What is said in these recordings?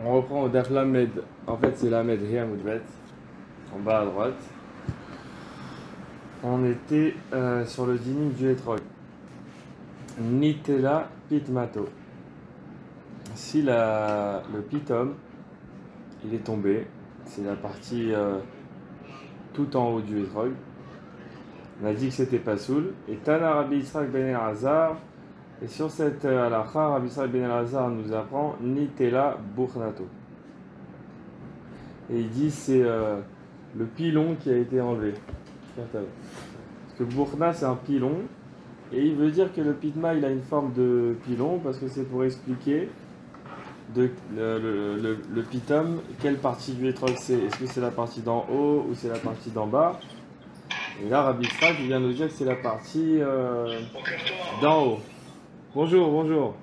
On reprend au Daf Lamed. En fait, c'est Lamed Hia Moudbet, en bas à droite. On était sur le dinim du Etrog. Nitela Pitmato. Si le pitom il est tombé, c'est la partie tout en haut du Etrog. On a dit que c'était pas soul. Et Tana Rabbi Yitzhak ben Elazar. Et sur cette halakha, Rabbi Yitzhak ben Elazar nous apprend Nitela Burnato. Et il dit c'est le pilon qui a été enlevé. Parce que Burna c'est un pilon. Et il veut dire que le pitma il a une forme de pilon parce que c'est pour expliquer le pitom, quelle partie du étrog c'est. Est-ce que c'est la partie d'en haut ou c'est la partie d'en bas? Et là Rabbi Yitzhak vient nous dire que c'est la partie d'en haut. Bonjour, bonjour.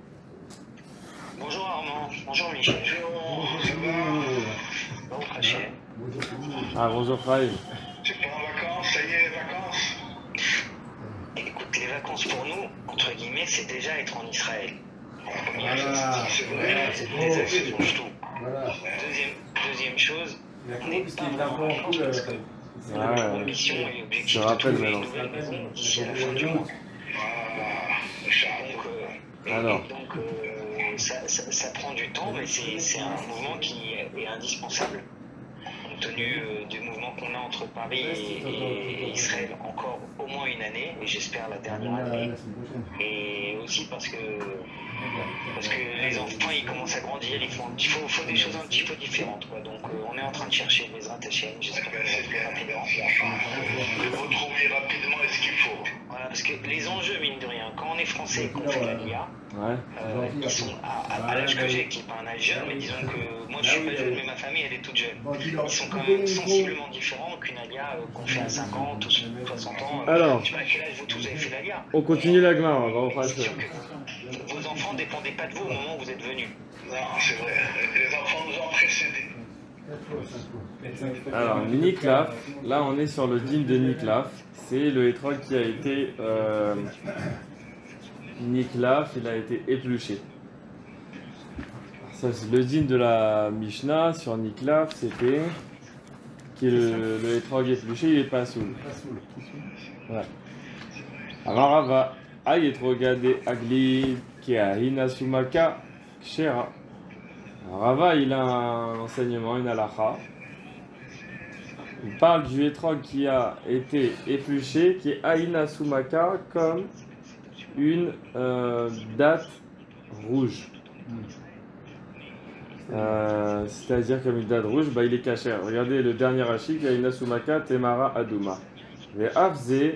Bonjour Armand, bonjour Michel. Bon, Rachel. Ah bonjour Chaim. Tu pars en vacances, ça y est, les vacances. Écoute, les vacances pour nous, entre guillemets, c'est déjà être en Israël. Voilà, c'est vrai, c'est des actions, je trouve. Voilà. Deuxième chose, on n'est pas vraiment en vacances parce que Ah, notre mission et l'objectif de rappelle trouver une maintenant. nouvelle maison d'ici à la fin du mois. Donc, ça prend du temps, mais c'est un mouvement qui est indispensable compte tenu du mouvement qu'on a entre Paris et Israël, encore au moins une année, et j'espère la dernière année. Et aussi parce que les enfants ils commencent à grandir, il faut des choses un petit peu différentes, quoi. Donc on est en train de chercher les Ratachem, j'espère que ça va plus rapidement. De retrouver rapidement ce qu'il faut. Voilà, parce que les enjeux, mine de rien, quand on est français et qu'on fait la LIA, ils sont à l'âge que j'ai, qui n'est pas un âge jeune, mais disons que moi je suis pas jeune, mais ma famille elle est toute jeune. Ils sont quand même sensiblement différents qu'une alia qu'on fait à 50 ou 60 ans. Alors, je sais pas à quel âge vous tous avez fait l'alia. on continue la Gemara, on va refaire C'est ça. sûr que vos enfants ne dépendaient pas de vous au moment où vous êtes venus. Non, c'est vrai. Les enfants nous ont précédés. Alors, Niklaf, là on est sur le dîme de Niklaf. C'est le étrog qui a été Niklaf, il a été épluché. Ça, c'est le dîme de la Mishnah sur Niklaf, c'était qui est le étrog épluché, il est pas soul. Ouais. Alors Rava, Ayetrogade Agli qui a Hinasumaka Kshera. Rava, il a un enseignement, une halakha. Il parle du étrog qui a été épluché, qui est Aïna Sumaka, comme une date rouge. C'est-à-dire comme une date rouge, il est caché. Regardez le dernier Rashi, Aïna Sumaka, Temara Aduma. Ve'afze,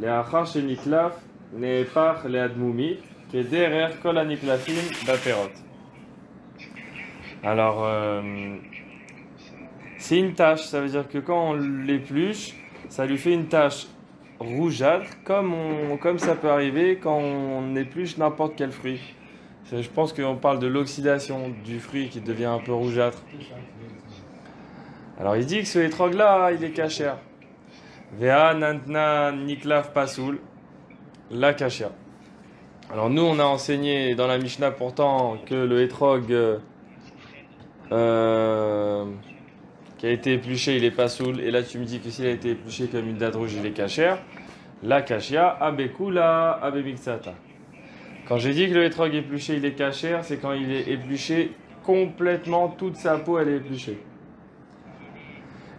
le'achar sheniklaf, ne'epach le'admumi, kederer kol aniklafim baperot. Alors, c'est une tache, ça veut dire que quand on l'épluche, ça lui fait une tache rougeâtre, comme ça peut arriver quand on épluche n'importe quel fruit. Je pense qu'on parle de l'oxydation du fruit qui devient un peu rougeâtre. Alors il dit que ce étrog-là, il est cachère. Vea nantna niklaf pasoul, la cachère. Alors nous, on a enseigné dans la Mishnah pourtant que le étrog qui a été épluché, il est pas soul. Et là, tu me dis que s'il a été épluché comme une date rouge, il est cachère. La kashia, abekula, abemixata. Quand j'ai dit que le étrog épluché, il est cachère, c'est quand il est épluché complètement, toute sa peau, elle est épluchée.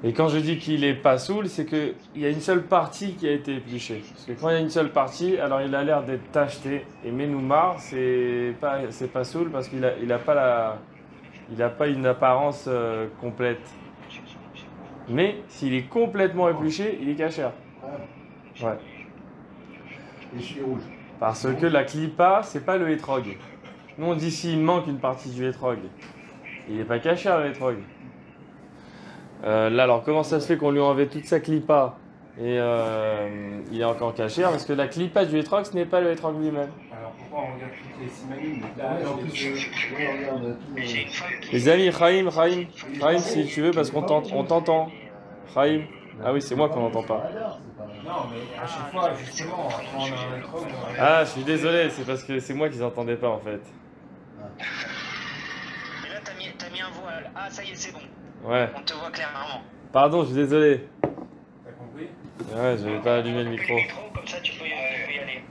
Et quand je dis qu'il est pas soul, c'est qu'il y a une seule partie qui a été épluchée. Parce que quand il y a une seule partie, alors il a l'air d'être tacheté. Et Menoumar, c'est pas soul parce qu'il a pas une apparence complète. Mais s'il est complètement épluché, il est cachère. Ouais. Et je suis rouge. Parce que la clipa, c'est pas le étrog. Nous on dit s'il manque une partie du étrog. Il n'est pas cachère le étrog. Là alors comment ça se fait qu'on lui a enlevé toute sa clipa et il est encore cachère? Parce que la clipa du étrog, ce n'est pas le étrog lui-même. Alors pourquoi on regarde toutes les simanim? En plus, regarde tout. Les amis, Chaim, si tu veux, parce qu'on t'entend. Chaim. Ah oui, c'est moi qu'on n'entend pas. Non, mais à chaque fois, justement, quand on a un étrog, Ah, je suis désolé, c'est parce que c'est moi qui n'entendais pas en fait. Et là, t'as mis t'as mis un voile. Ah, ça y est, c'est bon. Ouais. On te voit clairement. Pardon, je suis désolé. T'as compris? Ouais, je vais pas allumer le micro. Comme ça, tu peux y aller.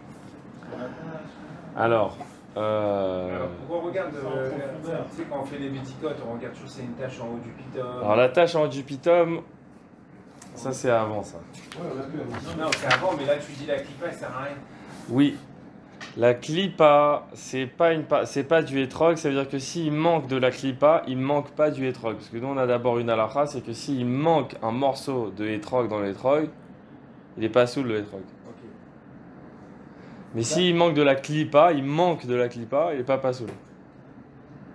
Alors, Alors, pourquoi on regarde, tu sais, quand on fait les bêticotes, on regarde toujours s'il y a une tache en haut du piton. alors la tâche en dupitum, ça c'est avant ça. Ouais, on a vu avant. Non, c'est avant, mais là tu dis la clipa, elle sert à rien. Oui. La clipa, c'est pas du etrog, ça veut dire que s'il manque de la clipa, il manque pas du etrog. Parce que nous on a d'abord une halakha, c'est que s'il manque un morceau de etrog dans l'etrog, il est pas sous le etrog. Ok. Mais s'il manque de la clipa, il est pas sous.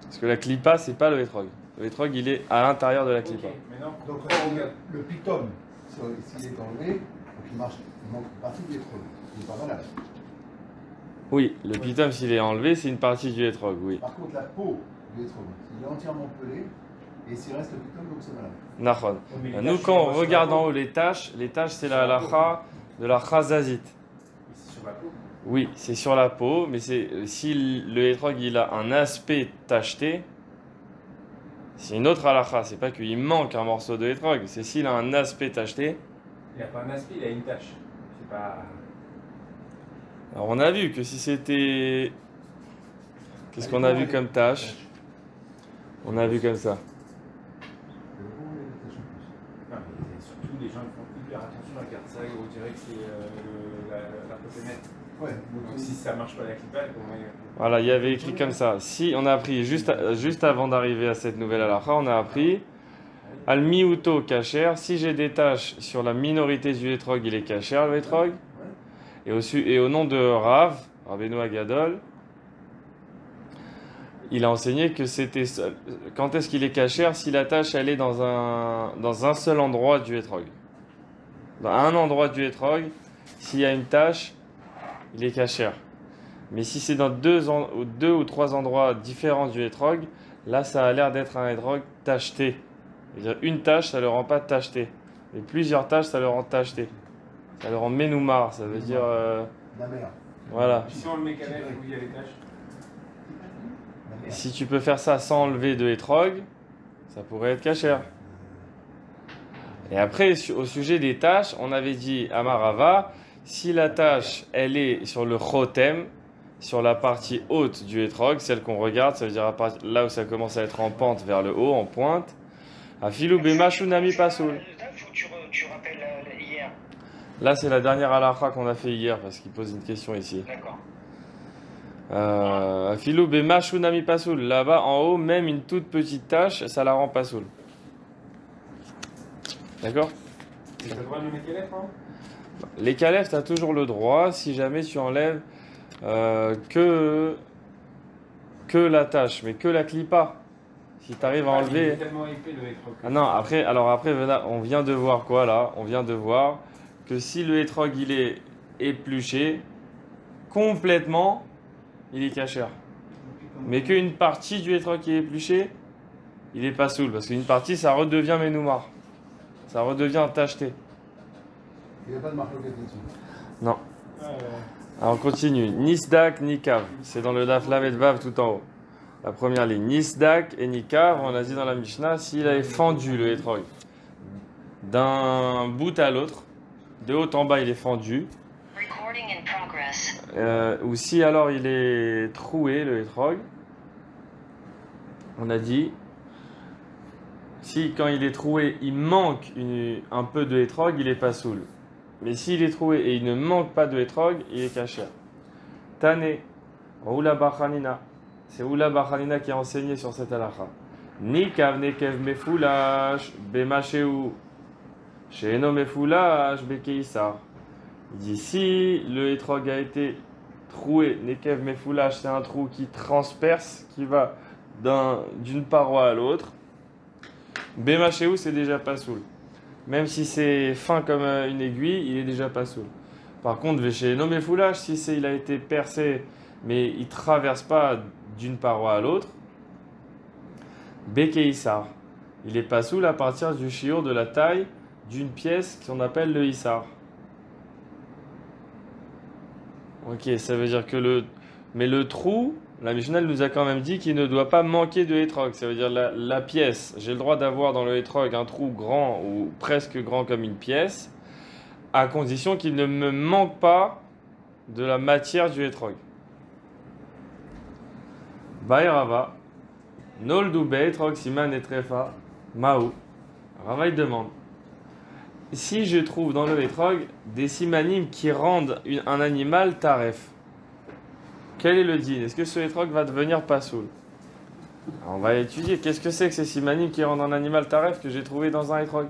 Parce que la clipa, c'est pas le etrog. Le etrog, il est à l'intérieur de la clipa. Ok, maintenant, Donc pourquoi on regarde le piton, s'il est enlevé, donc il marche, il manque une partie du étrog. Il n'est pas valable. Oui, le pitum, s'il est enlevé, c'est une partie du etrog, oui. Par contre, la peau du étrog, s'il est entièrement pelé, et s'il reste le piton, donc c'est valable. Nachon. mais les Nous, taches, quand on sur la regarde peau. en haut les tâches, c'est la halakha de la chazazit. C'est sur la peau. Oui, c'est sur la peau, mais si le etrog il a un aspect tacheté, c'est une autre halakha. C'est pas qu'il manque un morceau de etrog, c'est s'il a un aspect tacheté. Il n'a pas un aspect, il a une tache. C'est pas. Alors on a vu que si c'était... Qu'est-ce qu'on a vu comme tâche? On a vu comme ça. Le haut, il y a des taches en plus. Non, mais surtout, les gens ils font hyper attention à regarder ça, on dirait que c'est la potémètre. Ouais, Donc si ça marche pas la clipa, comment Voilà, il y avait écrit comme ça. Si on a appris juste avant d'arriver à cette nouvelle halakha, on a appris al miuto kacher. Si j'ai des tâches sur la minorité du etrog, il est kacher le etrog. Et au nom de Rav, Rabbeinu Agadol, il a enseigné que c'était seul. Quand est-ce qu'il est kacher? Si la tâche elle est dans un seul endroit du etrog. Dans un endroit du etrog, s'il y a une tâche, il est kacher. Mais si c'est dans deux ou trois endroits différents du etrog, là ça a l'air d'être un etrog tacheté. C'est-à-dire une tâche, ça ne le rend pas tacheté. Et plusieurs tâches, ça le rend tacheté. Ça le rend ménoumar, ça veut dire... La mer. voilà. Si on le met canal, où il y a les taches. La mer. Si tu peux faire ça sans enlever de etrog, ça pourrait être kacher. Et après, au sujet des tâches, on avait dit à Marava, si la tâche, elle est sur le chotem, sur la partie haute du etrog, celle qu'on regarde, ça veut dire là où ça commence à être en pente vers le haut, en pointe, Afilou bemachu nami pasoul. Tu rappelles hier. Là, c'est la dernière halakha qu'on a fait hier, parce qu'il pose une question ici. D'accord. Afilou bemachu nami pasoul. Là-bas, en haut, même une toute petite tâche, ça la rend pasoul. D'accord? Tu as le droit de le mettre les lèvres, Les calèves, tu as toujours le droit, si jamais tu enlèves que la tâche, mais que la clipa. Si tu arrives à Il enlever... est tellement épais le etrog. Ah non, après, on vient de voir quoi là? On vient de voir que si le etrog il est épluché complètement, il est kacher. Mais qu'une partie du etrog qui est épluché, il est pas soul. Parce qu'une partie, ça redevient ménoumar. Ça redevient tacheté. Il n'y a pas de marque locale dessus. Non. Alors on continue. Nisdak, Nikav. C'est dans le Daf Lamed Vav tout en haut. La première ligne. Nisdak et Nikav, on a dit dans la Mishnah, s'il avait fendu le etrog d'un bout à l'autre, de haut en bas il est fendu, Recording in progress. ou si alors il est troué le etrog, on a dit, si quand il est troué il manque un peu de etrog, il est pas soul. Mais s'il est troué et il ne manque pas de etrog, il est kacher. Tane, Oula Bachanina. C'est Oula Bachanina qui a enseigné sur cette halakha. Nikav nekev mefoulash bemasheu. Sheeno mefoulash bekeisar. Il dit si le etrog a été troué, nekev mefoulash, c'est un trou qui transperce, qui va d'une paroi à l'autre. Bemasheu, c'est déjà pas soul. Même si c'est fin comme une aiguille, il est déjà pas soul. Par contre, Sheeno mefoulash, si il a été percé, mais il ne traverse pas d'une paroi à l'autre, Bekeissar. Il est pas soul à partir du shiur de la taille d'une pièce qu'on appelle le Issar. Ok, ça veut dire que le trou, la Mishnah nous a quand même dit qu'il ne doit pas manquer de hétrog. Ça veut dire la pièce. J'ai le droit d'avoir dans le hétrog un trou grand ou presque grand comme une pièce, à condition qu'il ne me manque pas de la matière du hétrog. Baïrava, Noldu Beitrog Siman et Trefa, Maou. Rava il demande, si je trouve dans le hétrog des simanim qui rendent un animal taref, quel est le din? Est-ce que ce hétrog va devenir pasoul? On va étudier. Qu'est-ce que c'est que ces simanim qui rendent un animal taref que j'ai trouvé dans un hétrog?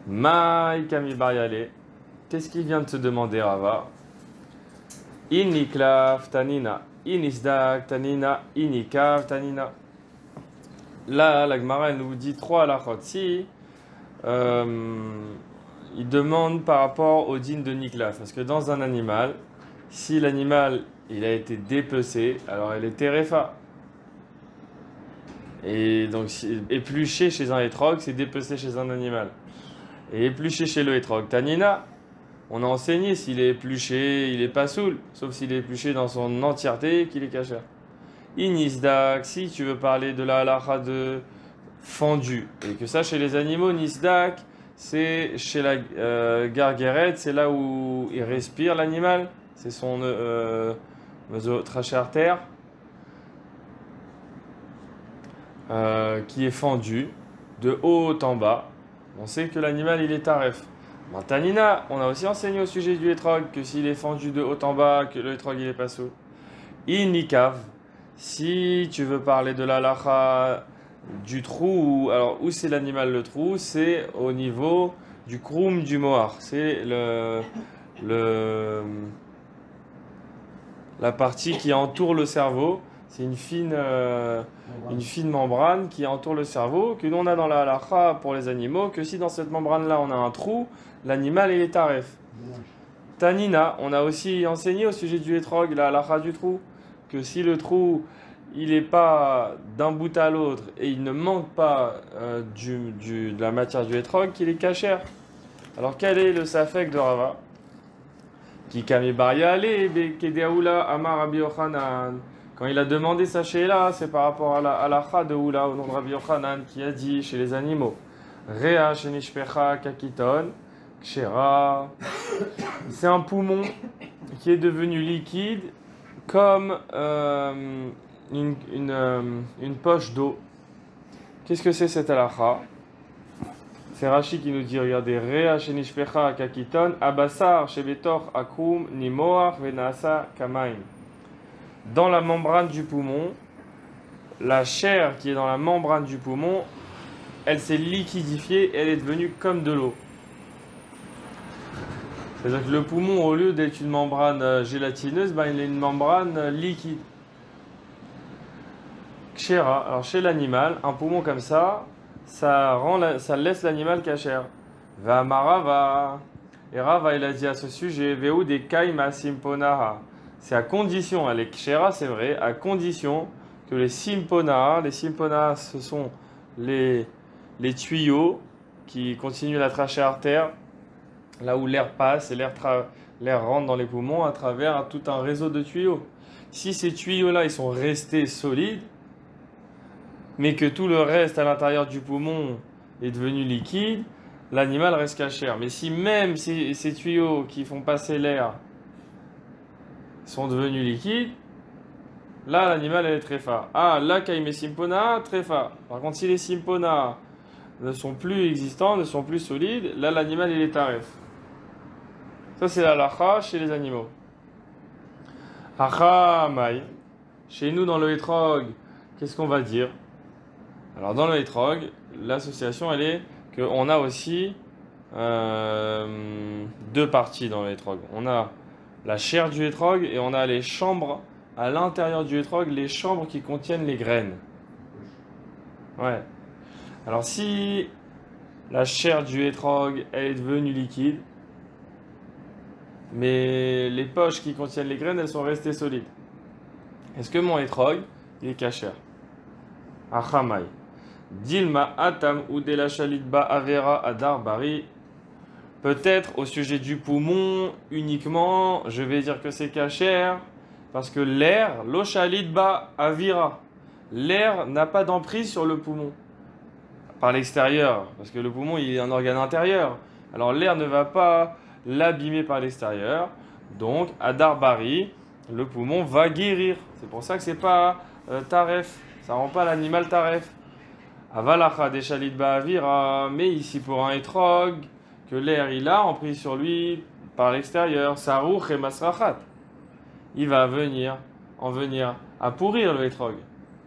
Maï Kami Bariale. Qu'est-ce qu'il vient de te demander, Rava? Iniklav Tanina. Inisdak Tanina. Inikav Tanina. Là, la Gemara elle nous dit 3 halachot. Si il demande par rapport au din de Niklav. Parce que dans un animal, si l'animal il a été dépecé, alors elle est terefa. Et donc épluché chez un hétrog, c'est dépecé chez un animal. Et épluché chez le hétrog. Tanina, on a enseigné s'il est épluché, il est pas saoul, sauf s'il est épluché dans son entièreté, qu'il est kasher. Inisdak, si tu veux parler de la halacha de fendu, et que ça chez les animaux, nisdak, c'est chez la garguerette, c'est là où il respire l'animal, c'est son trachée artère qui est fendu de haut en bas. On sait que l'animal il est taref. Tanina, on a aussi enseigné au sujet du hétrog que s'il est fendu de haut en bas, que le hétrog il est pas sous. Inikav, si tu veux parler de la halacha du trou, alors où c'est l'animal le trou, c'est au niveau du kroum du mohar. C'est la partie qui entoure le cerveau. C'est une fine membrane qui entoure le cerveau, que nous on a dans la halacha pour les animaux, que si dans cette membrane-là on a un trou, l'animal il est taref. Tanina, on a aussi enseigné au sujet du hétrog, la halacha du trou, que si le trou il n'est pas d'un bout à l'autre et il ne manque pas de la matière du hétrog, qu'il est kasher. Alors quel est le safek de Rava? Qui kami bariale kedeaoula amar Rabbi Yochanan. Quand il a demandé ça chez là, c'est par rapport à la halacha de Oula, au nom de Rabbi Yochanan, qui a dit chez les animaux Rea shenishpecha kakiton kshera. C'est un poumon qui est devenu liquide comme une poche d'eau. Qu'est-ce que c'est cette halacha? C'est Rashi qui nous dit, regardez, Rea shenishpecha kakiton abasar shebetor akrum nimoach venasa kamaim. Dans la membrane du poumon, la chair qui est dans la membrane du poumon, elle s'est liquidifiée, elle est devenue comme de l'eau. C'est-à-dire que le poumon, au lieu d'être une membrane gélatineuse, il est une membrane liquide. Kshera, alors chez l'animal, un poumon comme ça, ça laisse l'animal kasher. Va marava. Et Rava, il a dit à ce sujet, Veu de kaima simponaha. C'est à condition, les kshera c'est vrai, à condition que les simponas ce sont les tuyaux qui continuent la trachée artère, là où l'air passe et l'air rentre dans les poumons à travers tout un réseau de tuyaux. Si ces tuyaux-là ils sont restés solides, mais que tout le reste à l'intérieur du poumon est devenu liquide, l'animal reste kasher. Mais si même ces tuyaux qui font passer l'air sont devenus liquides, là l'animal est trefa. Ah, là kaime simpona, trefa. Par contre, si les simpona ne sont plus existants, ne sont plus solides, là l'animal il est taref. Ça c'est la halacha chez les animaux. Hacha mai. Chez nous dans le hétrog, qu'est-ce qu'on va dire? Alors dans le hétrog, l'association elle est qu'on a aussi deux parties dans le hétrog. On a la chair du hétrog et on a les chambres à l'intérieur du hétrog, les chambres qui contiennent les graines. Ouais. Alors si la chair du hétrog elle est devenue liquide, mais les poches qui contiennent les graines elles sont restées solides, est-ce que mon hétrog il est kasher? Achamai. Dilma atam ou de la chalitba avera adar bari. Peut-être au sujet du poumon uniquement, je vais dire que c'est kasher, Parce que l'air, l'oshalidba avira, l'air n'a pas d'emprise sur le poumon. Par l'extérieur, parce que le poumon il est un organe intérieur. Alors l'air ne va pas l'abîmer par l'extérieur. Donc, Adar Bari, le poumon va guérir. C'est pour ça que c'est pas taref. Ça rend pas l'animal taref. Avalacha des Shalidba Avira. Mais ici pour un étrog, que l'air il a emprise sur lui par l'extérieur. Sarouch et Masrachat. Il va en venir à pourrir le étrog.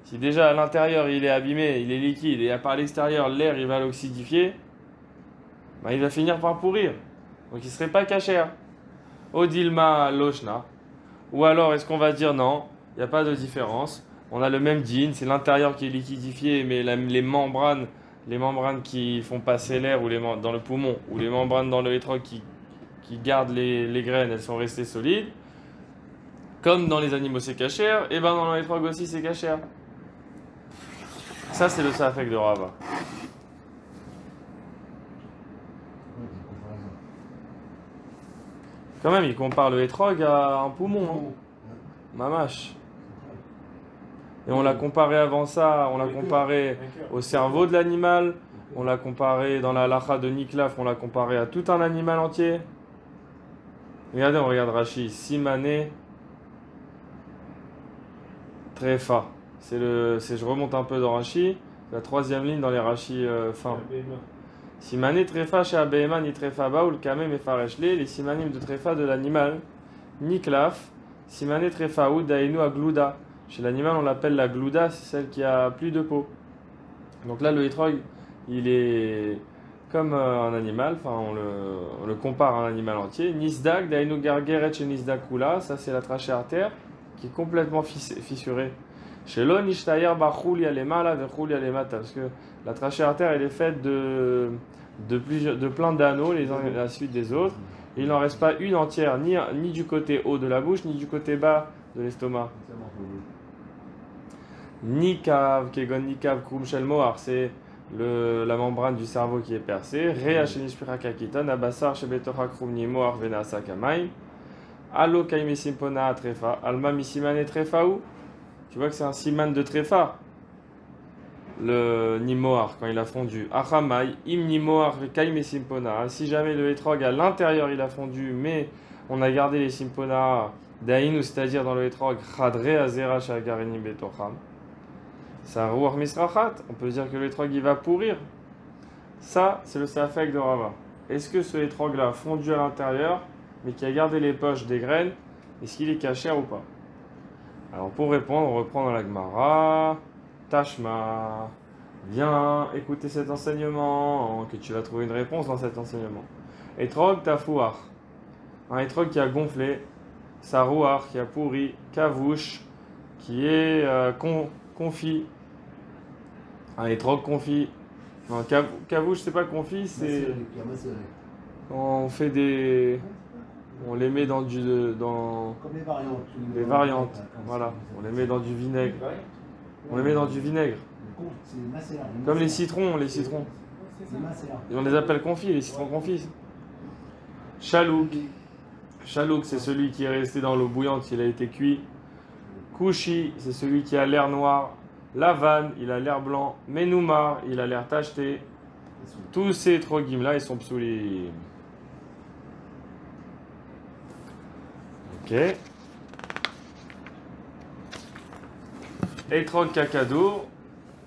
Si déjà à l'intérieur il est abîmé, il est liquide, et par l'extérieur l'air il va l'oxydifier, ben, il va finir par pourrir. Donc il ne serait pas cachère. Odilma loshna. Ou alors est-ce qu'on va dire non, il n'y a pas de différence. On a le même din, c'est l'intérieur qui est liquidifié, mais les membranes qui font passer l'air ou dans le poumon, ou les membranes dans le étrog qui gardent les graines, elles sont restées solides. Comme dans les animaux c'est cachère, et ben dans l'étrog aussi c'est cachère. Ça c'est le safek de Rava. Quand même, il compare le étrog à un poumon. Hein. Mamache. Et on l'a comparé avant ça, on l'a comparé au cerveau de l'animal, on l'a comparé dans la halacha de Niklaf, on l'a comparé à tout un animal entier. Regardez, on regarde Rashi, Simané Trefa. Je remonte un peu dans Rashi, la troisième ligne dans les Rashi fins. Simané Trefa chez Abehema ni Trefa ba ou le Kamem et Fareshle, les simanim de Trefa de l'animal, Niklaf, Simané Trefa ou Dainu Agluda. Chez l'animal, on l'appelle la glouda, c'est celle qui a plus de peau. Donc là, le hétrog, il est comme un animal, enfin on le compare à un animal entier. Nisdak, Dainu Gargeret chez Nisdak Kula, ça c'est la trachée artère qui est complètement fissurée. Chez l'on, Nishtayar Bachuli Alemala, Vechuli Alemata, parce que la trachée artère elle est faite de plein d'anneaux, les uns à la suite des autres. Et il n'en reste pas une entière, ni du côté haut de la bouche, ni du côté bas de l'estomac. Nikav, Kegon Nikav, Krum Shel Mohar, c'est la membrane du cerveau qui est percée. Rea Shenishpira Kakitan, Abassar Shebetocha Krum Ni Mohar Venasa Kamaim. Allo Kaime Simpona Trefa, Alma Misimane Trefaou. Tu vois que c'est un siman de Trefa, le Nimoar, quand il a fondu. Achamai, Im Nimoar Kaime Simpona. Si jamais le hétrog à l'intérieur il a fondu, mais on a gardé les Simpona Dainu, c'est-à-dire dans le hétrog, Chadre Azera Shagarini Betocham. Ça rouar misrachat, on peut dire que le hétrog il va pourrir. Ça, c'est le safek de Rava. Est-ce que ce hétrog là fondu à l'intérieur, mais qui a gardé les poches des graines, est-ce qu'il est cachère ou pas? Alors pour répondre, on reprend dans la Gemara. Tashma, viens écouter cet enseignement, que tu vas trouver une réponse dans cet enseignement. Hétrog tafouar, un hétrog qui a gonflé, sarouar qui a pourri, kavouche qui est confit. Un hétrog confit. Non, kavouche c'est pas confit, c'est quand on fait des... On les met dans du... Comme les variantes. Les variantes, voilà. On les met dans du vinaigre. On les met dans du vinaigre. Comme les citrons, Et on les appelle confits, les citrons confits. Chalouk. Chalouk, c'est celui qui est resté dans l'eau bouillante, il a été cuit. Kouchi, c'est celui qui a l'air noir. Lavan, il a l'air blanc. Menoumar, il a l'air tacheté. Tous ces trogim là, ils sont psoulim. Ok. Hétrog kakadour,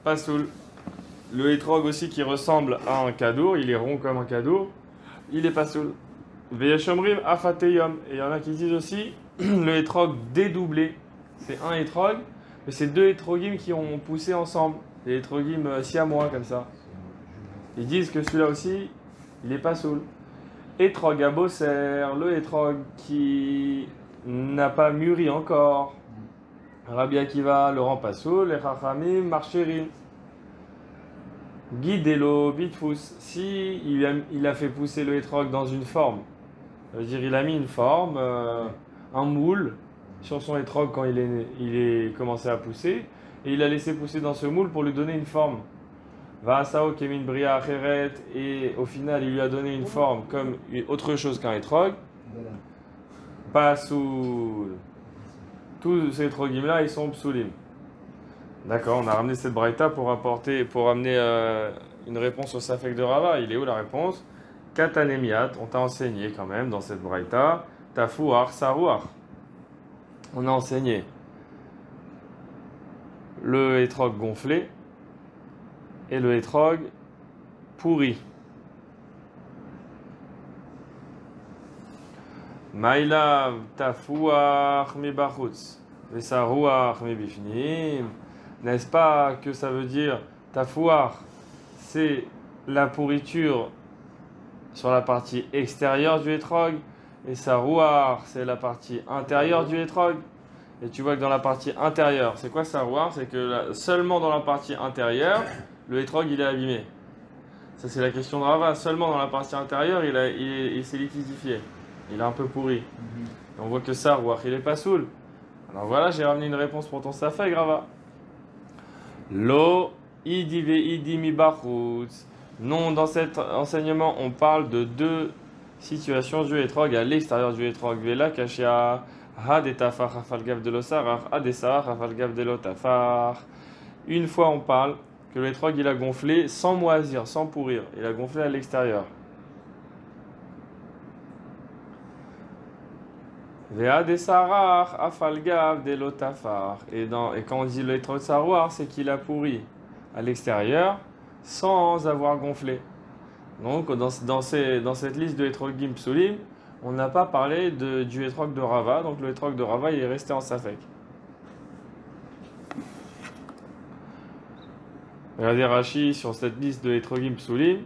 pasoul. Le hétrog aussi qui ressemble à un kadour, il est rond comme un kadour, il est pasoul. Veyeshomrim afateyom. Et il y en a qui disent aussi le hétrog dédoublé. C'est un hétrog, mais c'est deux hétrogim qui ont poussé ensemble. Des hétrogim siamois comme ça. Ils disent que celui-là aussi, il est pasoul. Hétrog abosser, le hétrog qui n'a pas mûri encore. Rabbi Akiva, Laurent Passoul, les Chachamim, Marchérim. Guidelo, Bitfous. Si il a fait pousser le hétrog dans une forme, ça veut dire il a mis une forme, un moule sur son hétrog quand il est commencé à pousser, et il a laissé pousser dans ce moule pour lui donner une forme. Vaasao Kemin Bria Acheret, et au final il lui a donné une forme comme autre chose qu'un hétrog. Passoul. tous ces étrogim-là, ils sont psulim. D'accord, on a ramené cette braïta pour amener une réponse au safek de Rava. Il est où la réponse? Katanemiat, on t'a enseigné quand même dans cette braïta, tafouar, sarouar. On a enseigné le hétrog gonflé et le hétrog pourri. Maïla tafouar mi bachutz, vesarouar mi bifnim. N'est-ce pas que ça veut dire tafouar, c'est la pourriture sur la partie extérieure du hétrog, et sarouar, c'est la partie intérieure du hétrog. Et tu vois que dans la partie intérieure, c'est quoi sarouar? C'est que seulement dans la partie intérieure, le hétrog il est abîmé. Ça c'est la question de Rava. Seulement dans la partie intérieure, il s'est liquidifié. Il est un peu pourri. Et on voit que sarouar, il est pas saoul. Alors voilà, j'ai ramené une réponse pour ton safek, Rava. Lo idi ve idi mi bachutz. Non, dans cet enseignement, on parle de deux situations du hétrog à l'extérieur du hétrog. Vela kashia, ha de tafar hafal gav de lo sarach, ha de sarach hafal gav de lo tafar. Une fois, on parle que le hétrog il a gonflé sans moisir, sans pourrir. Il a gonflé à l'extérieur. Vea de sarach hafal gav de lo tafar. Et quand on dit le hétrog sarouar, c'est qu'il a pourri à l'extérieur sans avoir gonflé. Donc dans cette liste de hétrogim psulim, on n'a pas parlé du hétrog de Rava, donc le hétrog de Rava il est resté en safek. Regardez Rashi sur cette liste de hétrogim psulim.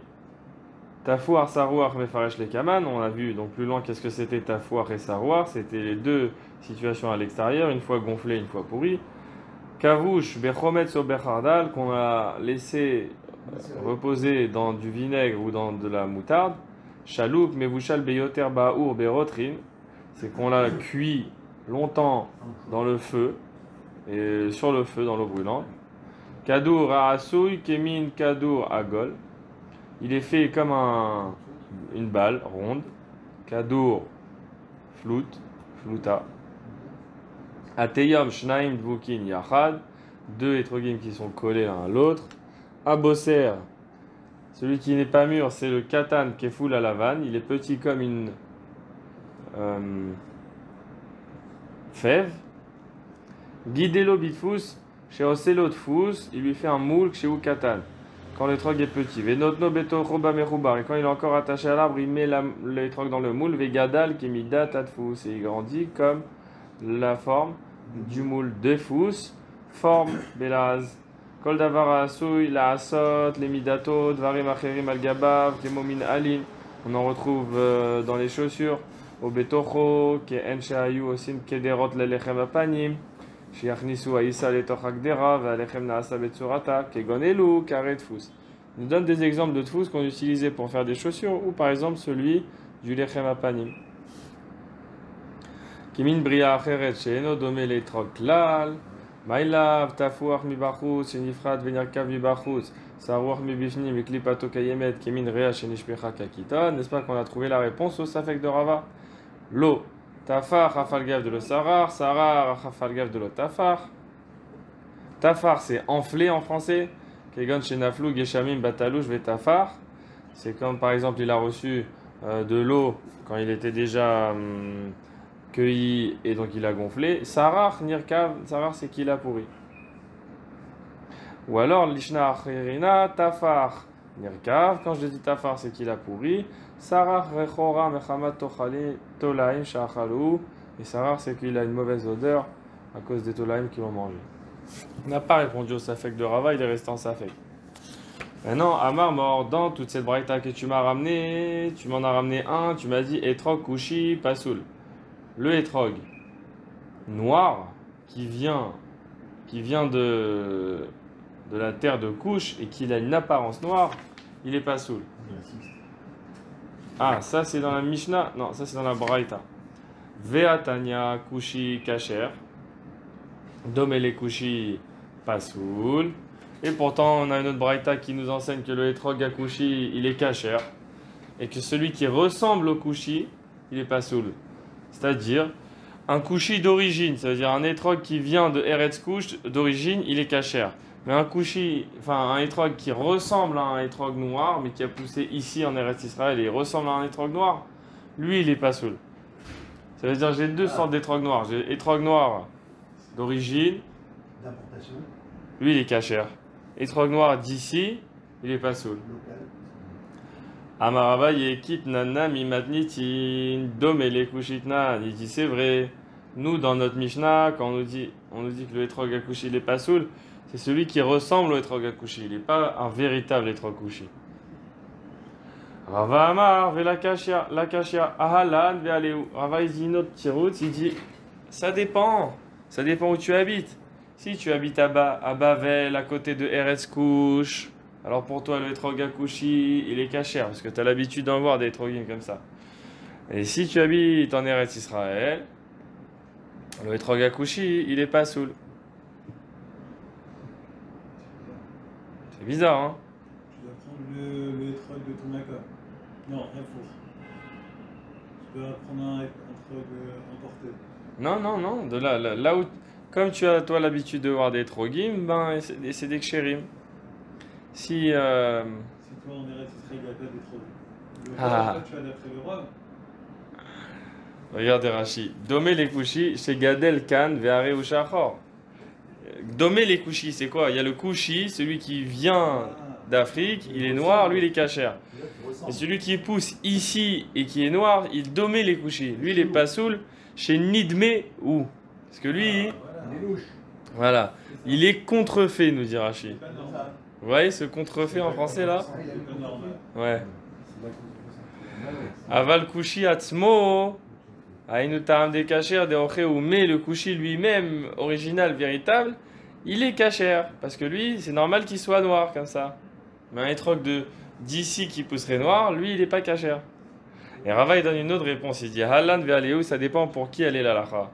Tafouar, sarouar, mefaresh les kaman. On a vu donc plus loin qu'est-ce que c'était tafouar et sarouar. C'était les deux situations à l'extérieur, une fois gonflé, une fois pourri. Kavouch, bechometz au bechardal, qu'on a laissé reposer dans du vinaigre ou dans de la moutarde. Chalouk, mevouchal beyoter ba'our berotrin, c'est qu'on l'a cuit longtemps dans le feu, et sur le feu, dans l'eau brûlante. Kadour a'asouy, kemin kadour agol, il est fait comme une balle ronde. Kadour, flouta. Ateyom shnaim dvukin yachad, deux hétrogim qui sont collés l'un à l'autre. Abosser, celui qui n'est pas mûr, c'est le katan kefoul à la vanne. Il est petit comme une fève. Guidelo bitfous, chez Oselo tfous, il lui fait un moule chez katan. Quand l'étrog est petit. Venotno beto choba meroubar. Et quand il est encore attaché à l'arbre, il met l'étrog dans le moule. Vegadal kemida tatfous. Et il grandit comme la forme du moule de fous, forme belaz. Kol davar asouy, la asot, les midatot, varim acherim al gabav, kemomin alin. On en retrouve dans les chaussures. Au betocho, ke en shayu osim kederot lelechem apanim. Shiachnisu aïsa letoch akdera, ve'alechem naasa betsurata, kegonelu, karet fous. Il nous donne des exemples de tfous qu'on utilisait pour faire des chaussures, ou par exemple celui du lechem apanim. Kimin bria acheret, she'eno dome letrok klal. Maïlav, tafouach mi bachutz, shenifrat venirkav mi bachutz, sarouach mi bifnim, eklipato kayemet, kemin rea shenishpecha kakita. N'est-ce pas qu'on a trouvé la réponse au safek de Rava? Lo, tafar, hafalgav de lo sarar, sarar, hafalgav de lo tafar. Tafar, c'est enflé en français. Kegon shenaflou, geshamim, batalouch, vetafar. C'est comme par exemple, il a reçu de l'eau quand il était déjà cueilli et donc il a gonflé. Sarar, nirkav, sarar c'est qu'il a pourri. Ou alors, lishna achirina, tafar, nirkav, quand je dis tafar c'est qu'il a pourri. Sarar, rechora, mechamat tochali, tolaim, shachalou. Et sarar c'est qu'il a une mauvaise odeur à cause des tolaim qui l'ont mangé. On n'a pas répondu au safek de Rava, il est resté en safek. Maintenant, Amar mort dans toute cette braïta que tu m'as ramené, tu m'en as ramené un, tu m'as dit etrog, kushi, pasoul. Le hétrog noir qui vient de la terre de couche et qui a une apparence noire, il est pas soul. Ah, ça c'est dans la Mishnah, non, ça c'est dans la Braïta. Veatania kushi kasher, domele kushi pas soul. Et pourtant, on a une autre Braïta qui nous enseigne que le hétrog à kushi, il est kasher et que celui qui ressemble au kushi, il est pas soul. C'est-à-dire, un couchi d'origine, ça veut dire un étrog qui vient de Eretz Kush d'origine, il est kasher. Mais un couchi, enfin un étrog qui ressemble à un étrog noir, mais qui a poussé ici en Eretz Israël et il ressemble à un étrog noir, lui il est pas soul. Ça veut dire que j'ai deux sortes d'étrog noirs. J'ai étrog noir d'origine, D'importation lui il est kasher. Étrog noir d'ici, il est pas soul. locale. Amarava yekit nana mimatnitin domele kushitna. Il dit c'est vrai. Nous dans notre Mishnah, quand on nous dit que le étrog akushi il est pas soul, c'est celui qui ressemble au étrog akushi. Il n'est pas un véritable étrog kushi. Rava Amar velakashia lakashia ahalan vealeu. Rava il dit une autre tiroute, il dit ça dépend où tu habites. Si tu habites à Bavel, à côté de Eretz Kush, alors pour toi le étrog akushi il est kasher parce que tu as l'habitude d'en voir des étrogim comme ça. Et si tu habites en Eretz Israël, le étrog akushi il est pas soul. C'est bizarre, hein? Tu dois prendre le étrog de ton accord. Non, rien faux. Tu dois prendre un étrog emporté. Non, de là où, comme tu as toi l'habitude de voir des étrogim, ben c'est des kshérim. Si Si toi en Eretz Israël, il n'y a pas d'étrog. Le Ah. roi, toi, tu as d'après le roi. Regardez Rashi. Domé les kushi, c'est Gadel Kan Veare Ushachor. Domé les kushi, c'est quoi? Il y a le kushi, celui qui vient d'Afrique, il est noir, lui il est kasher. Et celui qui pousse ici et qui est noir, il domé les kushi. Lui il est pas soul chez Nidme ou. Parce que lui, Il est louche. voilà, il est contrefait, nous dit Rashi. C'est pas normal. Vous voyez ce contrefait en français là? Ah, il a C'est pas normal. Ouais. C'est d'accord. Aval kushi atzmo. Aïnou ta'am des kasher des ochéou. Mais le kushi lui-même, original, véritable, il est kasher. Parce que lui, c'est normal qu'il soit noir comme ça. Mais un étrog d'ici qui pousserait noir, lui, il n'est pas kasher. Et Rava, il donne une autre réponse. Il dit Halan ve'aléou, ça dépend pour qui elle est la lacha.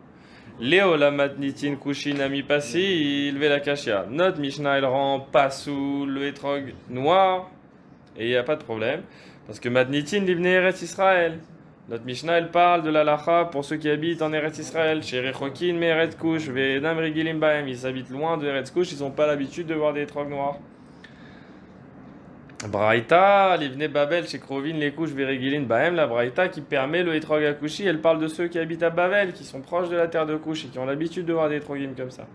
Léo la matnitin kushi nami passi, il veut la kasher. Notre Mishnah, elle rend pas sous le étrog noir. Et il n'y a pas de problème. Parce que matnitin, il venait Eretz Israël. Notre Mishnah, elle parle de la lacha pour ceux qui habitent en Eretz Israël, chez Rechokin, mais Eretz Kush, Ve'enam Regilim Bahem. Ils habitent loin de Eretz Kush, ils n'ont pas l'habitude de voir des étrogs noirs. Braïta, l'Ivne Babel, chez Krovin, les couches, Ve'regilin Bahem. La Braïta qui permet le étrog à Kushi, elle parle de ceux qui habitent à Babel, qui sont proches de la terre de Kush et qui ont l'habitude de voir des étrogim comme ça.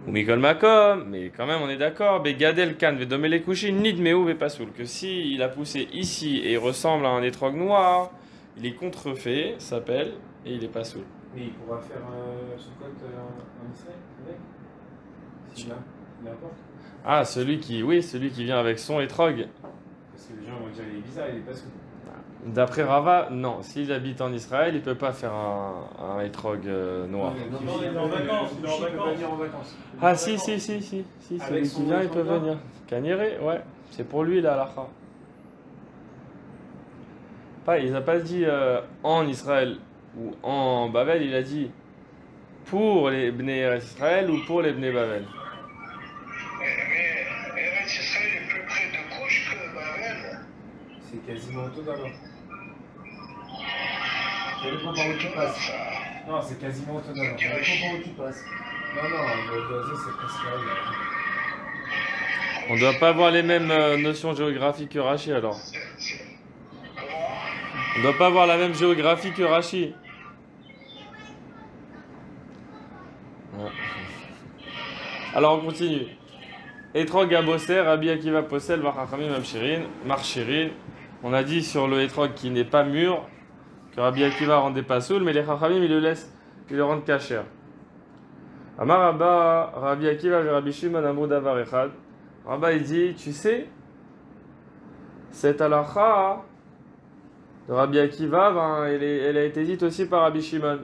Ou Mikol Makom, mais quand même on est d'accord, Begadel Kan, Ve'domé les Kushi, Nidmeu, Ve'pasoul. Que si il a poussé ici et il ressemble à un étrog noir, il est contrefait, s'appelle, et il est pas soul. Mais il pourra faire son cote en Israël avec s'il a, n'importe. Ah, celui qui vient avec son étrog. Parce que les gens vont dire il est bizarre, il est pas sous. D'après Rava, non, s'il habite en Israël, il peut pas faire un étrog noir. Non, il est en vacances, il est en Il peut pas vacances. venir en vacances. Ah si, celui Avec qui son vient, il peut étrog noir. venir. Canieré, ouais, c'est pour lui la halakha. Pas, il n'a pas dit en Israël ou en Babel, il a dit pour les Bnei Eretz Israël ou pour les Bnei Babel. Mais Eretz Israël est plus près de Couche que Babel. C'est quasiment autonome. Ça dépend par où tu passes. Non, c'est quasiment autonome. Ça dépend par où tu passes. Non, le dossier c'est presque là. On ne doit pas avoir les mêmes notions géographiques que Rashi alors. On ne doit pas avoir la même géographie que Rashi. Ouais. Alors on continue. Etrog à Bosser, Rabbi Akiva Posel, Vachachamim Marchirin. On a dit sur le Etrog qui n'est pas mûr que Rabbi Akiva rendait pas soul, mais les Chachamim ils le rendent kasher. Amar Rabba, Rabbi Akiva et Rabbi Shimon Amrou Davar Echad. Rabba il dit, tu sais, cette halakha de Rabbi Akiva, ben, elle a été dite aussi par Rabbi Shimon,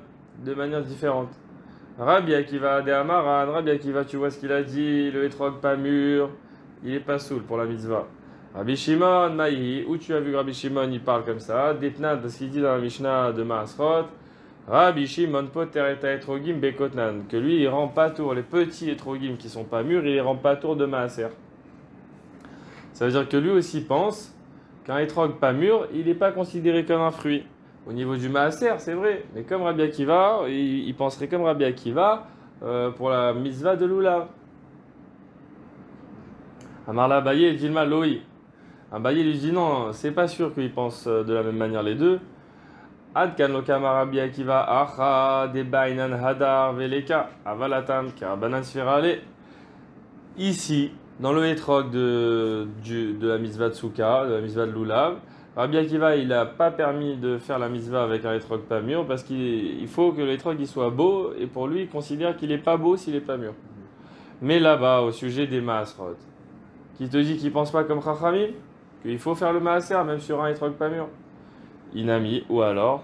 de manière différente. Rabbi Akiva de Amaran, Rabbi Akiva, tu vois ce qu'il a dit, le étrog pas mûr, il est pas soul pour la mitzvah. Rabbi Shimon, Maïhi, où tu as vu Rabbi Shimon, il parle comme ça, Detnat, de ce qu'il dit dans la Mishnah de Maasrot, Rabbi Shimon poter et etrogim bekotnan, que lui il rend pas tour, les petits etrogim qui sont pas mûrs, il les rend pas tour de Maaser. Ça veut dire que lui aussi pense qu'un étrog pas mûr, il n'est pas considéré comme un fruit. au niveau du Maaser, c'est vrai. Mais comme Rabbi Akiva, il penserait comme Rabbi Akiva pour la mitzvah de Lulav. Amarla Abaye et Dilma Loï. Abaye lui dit non, c'est pas sûr qu'ils pensent de la même manière les deux. Ad kan lokama Rabbi Akiva acha de bainan hadar veleka avalatan karabanan sferale. Ici, dans le hétrog de la mitzvah de Souka, de la mitzvah de Lulav, Rabbi Akiva il n'a pas permis de faire la mitzvah avec un hétrog pas mûr parce qu'il faut que le hétrog il soit beau et pour lui il considère qu'il n'est pas beau s'il n'est pas mûr. Mais là-bas, au sujet des Maasrot, qui te dit qu'il ne pense pas comme Chachamim, qu'il faut faire le Maaser même sur un hétrog pas mûr. Inami, ou alors,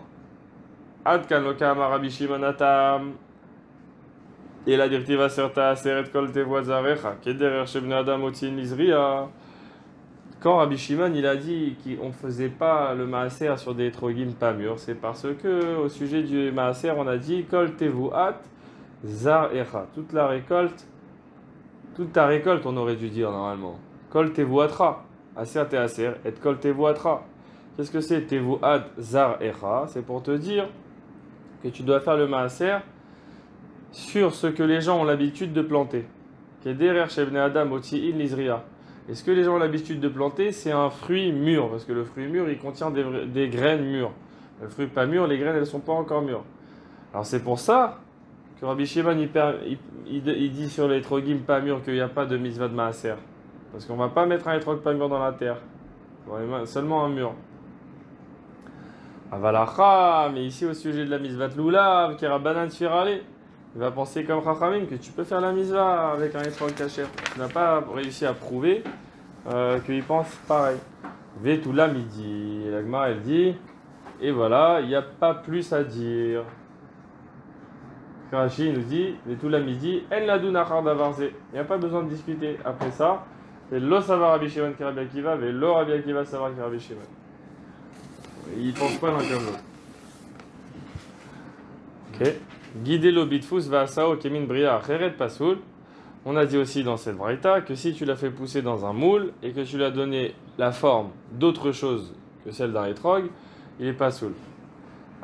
Ad kan lokam Rabbi Shimon atam, et la directiva certa seret kol tevoazarecha, kederer shebne adam otin lizria. Quand Rabbi Shimon il a dit qu'on ne faisait pas le Maaser sur des hétrogim pas mûrs, c'est parce que au sujet du Maaser on a dit kol tevuat zarecha, toute ta récolte on aurait dû dire normalement. Kol tevuatra, aser te aser, et kol tevuatra. Qu'est-ce que c'est tevuat zarecha? C'est pour te dire que tu dois faire le Maaser sur ce que les gens ont l'habitude de planter. Kederer shebne adam otin lizria. Et ce que les gens ont l'habitude de planter, c'est un fruit mûr, parce que le fruit mûr, il contient des graines mûres. Le fruit pas mûr, les graines, elles ne sont pas encore mûres. Alors c'est pour ça que Rabbi Shimon, il dit sur les hétrogim pas mûrs qu'il n'y a pas de mitzvah de maaser. Parce qu'on ne va pas mettre un hétrog pas mûr dans la terre. Seulement un mûr. Avalacha, mais ici au sujet de la mitzvah de Lulav, qui est Rabbanan Sfirale, il va penser comme Chachamim que tu peux faire la mitzvah avec un hétrog kasher. Tu n'as pas réussi à prouver qu'il pense pareil. Vetula midi. Et la Gemara elle dit, et voilà, il n'y a pas plus à dire. Rashi nous dit, Vetula midi, en ladun achar davarze. Il n'y a pas besoin de discuter après ça. Et lo savar Rabbi Shimon ki Rabbi Akiva, et lo Rabbi Akiva savar ki Rabbi Shimon. Il ne pense pas l'un comme l'autre. Ok. Guider l'obitfus va sao kemin bria acheret pasoul. On a dit aussi dans cette braïta que si tu l'as fait pousser dans un moule et que tu lui as donné la forme d'autre chose que celle d'un hétrog, il est pasoul.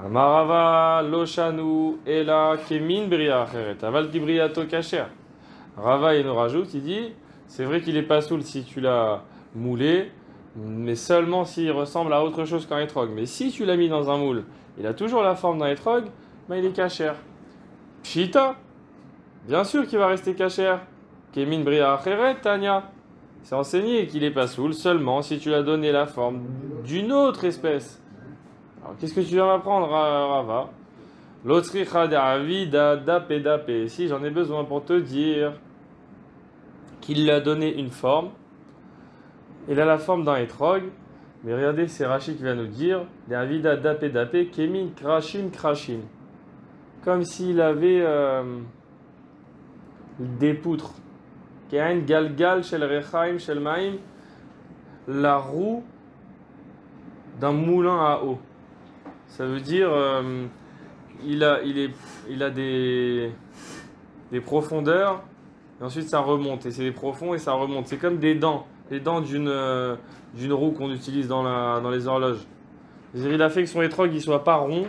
Amarava loshanu ela kemin bria acheret aval ki briato kacher. Rava il nous rajoute, il dit c'est vrai qu'il est pasoul si tu l'as moulé, mais seulement s'il ressemble à autre chose qu'un hétrog. Mais si tu l'as mis dans un moule, il a toujours la forme d'un hétrog, mais il est kacher. Pshita, bien sûr qu'il va rester kacher. Kemin bria acheret tanya. C'est enseigné qu'il est pasoul seulement si tu lui as donné la forme d'une autre espèce. Alors qu'est-ce que tu viens m'apprendre, Rava? L'otricha d'avida dapé dapé. Si j'en ai besoin pour te dire qu'il lui a donné une forme, il a la forme d'un hétrog, mais regardez, c'est Rashi qui va nous dire d'avida dapé dapé kemin krashim krashim. Comme s'il avait des poutres. Kein galgal shel rechaim shel maim, la roue d'un moulin à eau. Ça veut dire il a des profondeurs et ensuite ça remonte et c'est des profonds et ça remonte. C'est comme des dents d'une roue qu'on utilise dans les horloges. C'est-à-dire, il a fait que son hétrog il soit pas rond.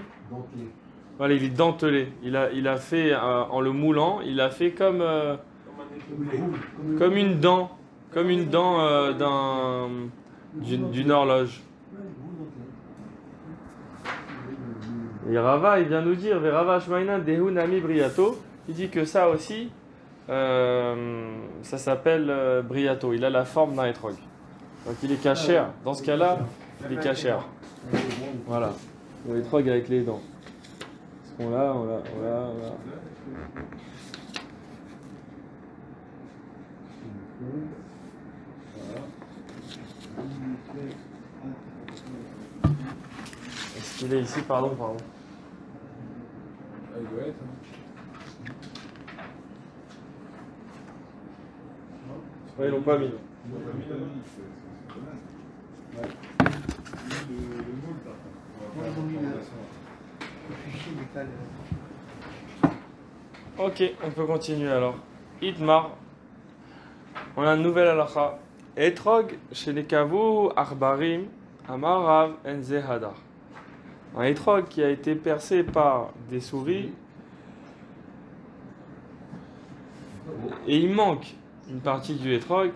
Voilà, il est dentelé. Il a fait en le moulant, il a fait comme une dent, d'une horloge. Et Rava, il vient nous dire, Rava Shmaina Dehu Nami Briato, il dit que ça aussi, ça s'appelle Briato. Il a la forme d'un hétrog. Donc il est kacher. Dans ce cas-là, il est kacher. Voilà. L'hétrog avec les dents. On l'a. Est-ce qu'il est ici? Pardon. Ah, il doit être. Ouais, ils l'ont pas mis. Ok, on peut continuer alors. Itmar. On a une nouvelle halakha. Etrog, chez les kavou, arbarim, amarav, enze hadar. un étrog qui a été percé par des souris et il manque une partie du étrog,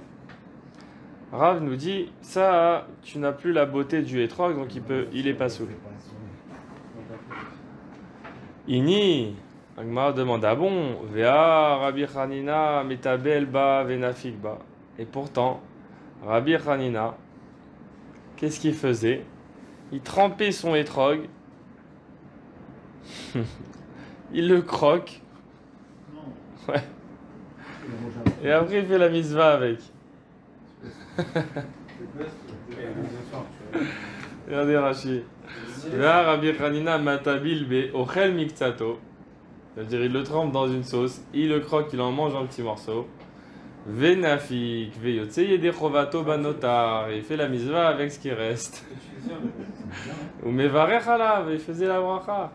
Rav nous dit ça, tu n'as plus la beauté du étrog, donc il est pas soul. Ini, Agmara demande ah bon, Vea Rabbi Hanina metabel ba venafik ba. Et pourtant, Rabbi Hanina, qu'est-ce qu'il faisait? Il trempait son étrog, il le croque, ouais. Et après il fait la mitzvah avec. Regardez Rashi. Là, Rabbi Hanina matabil be ochel miktsato. C'est-à-dire il le trempe dans une sauce, il le croque, il en mange un petit morceau. Venafik veyotse yede chovato banotar. Il fait la mitzvah avec ce qui reste. Ou mevarech alav, il faisait la bracha.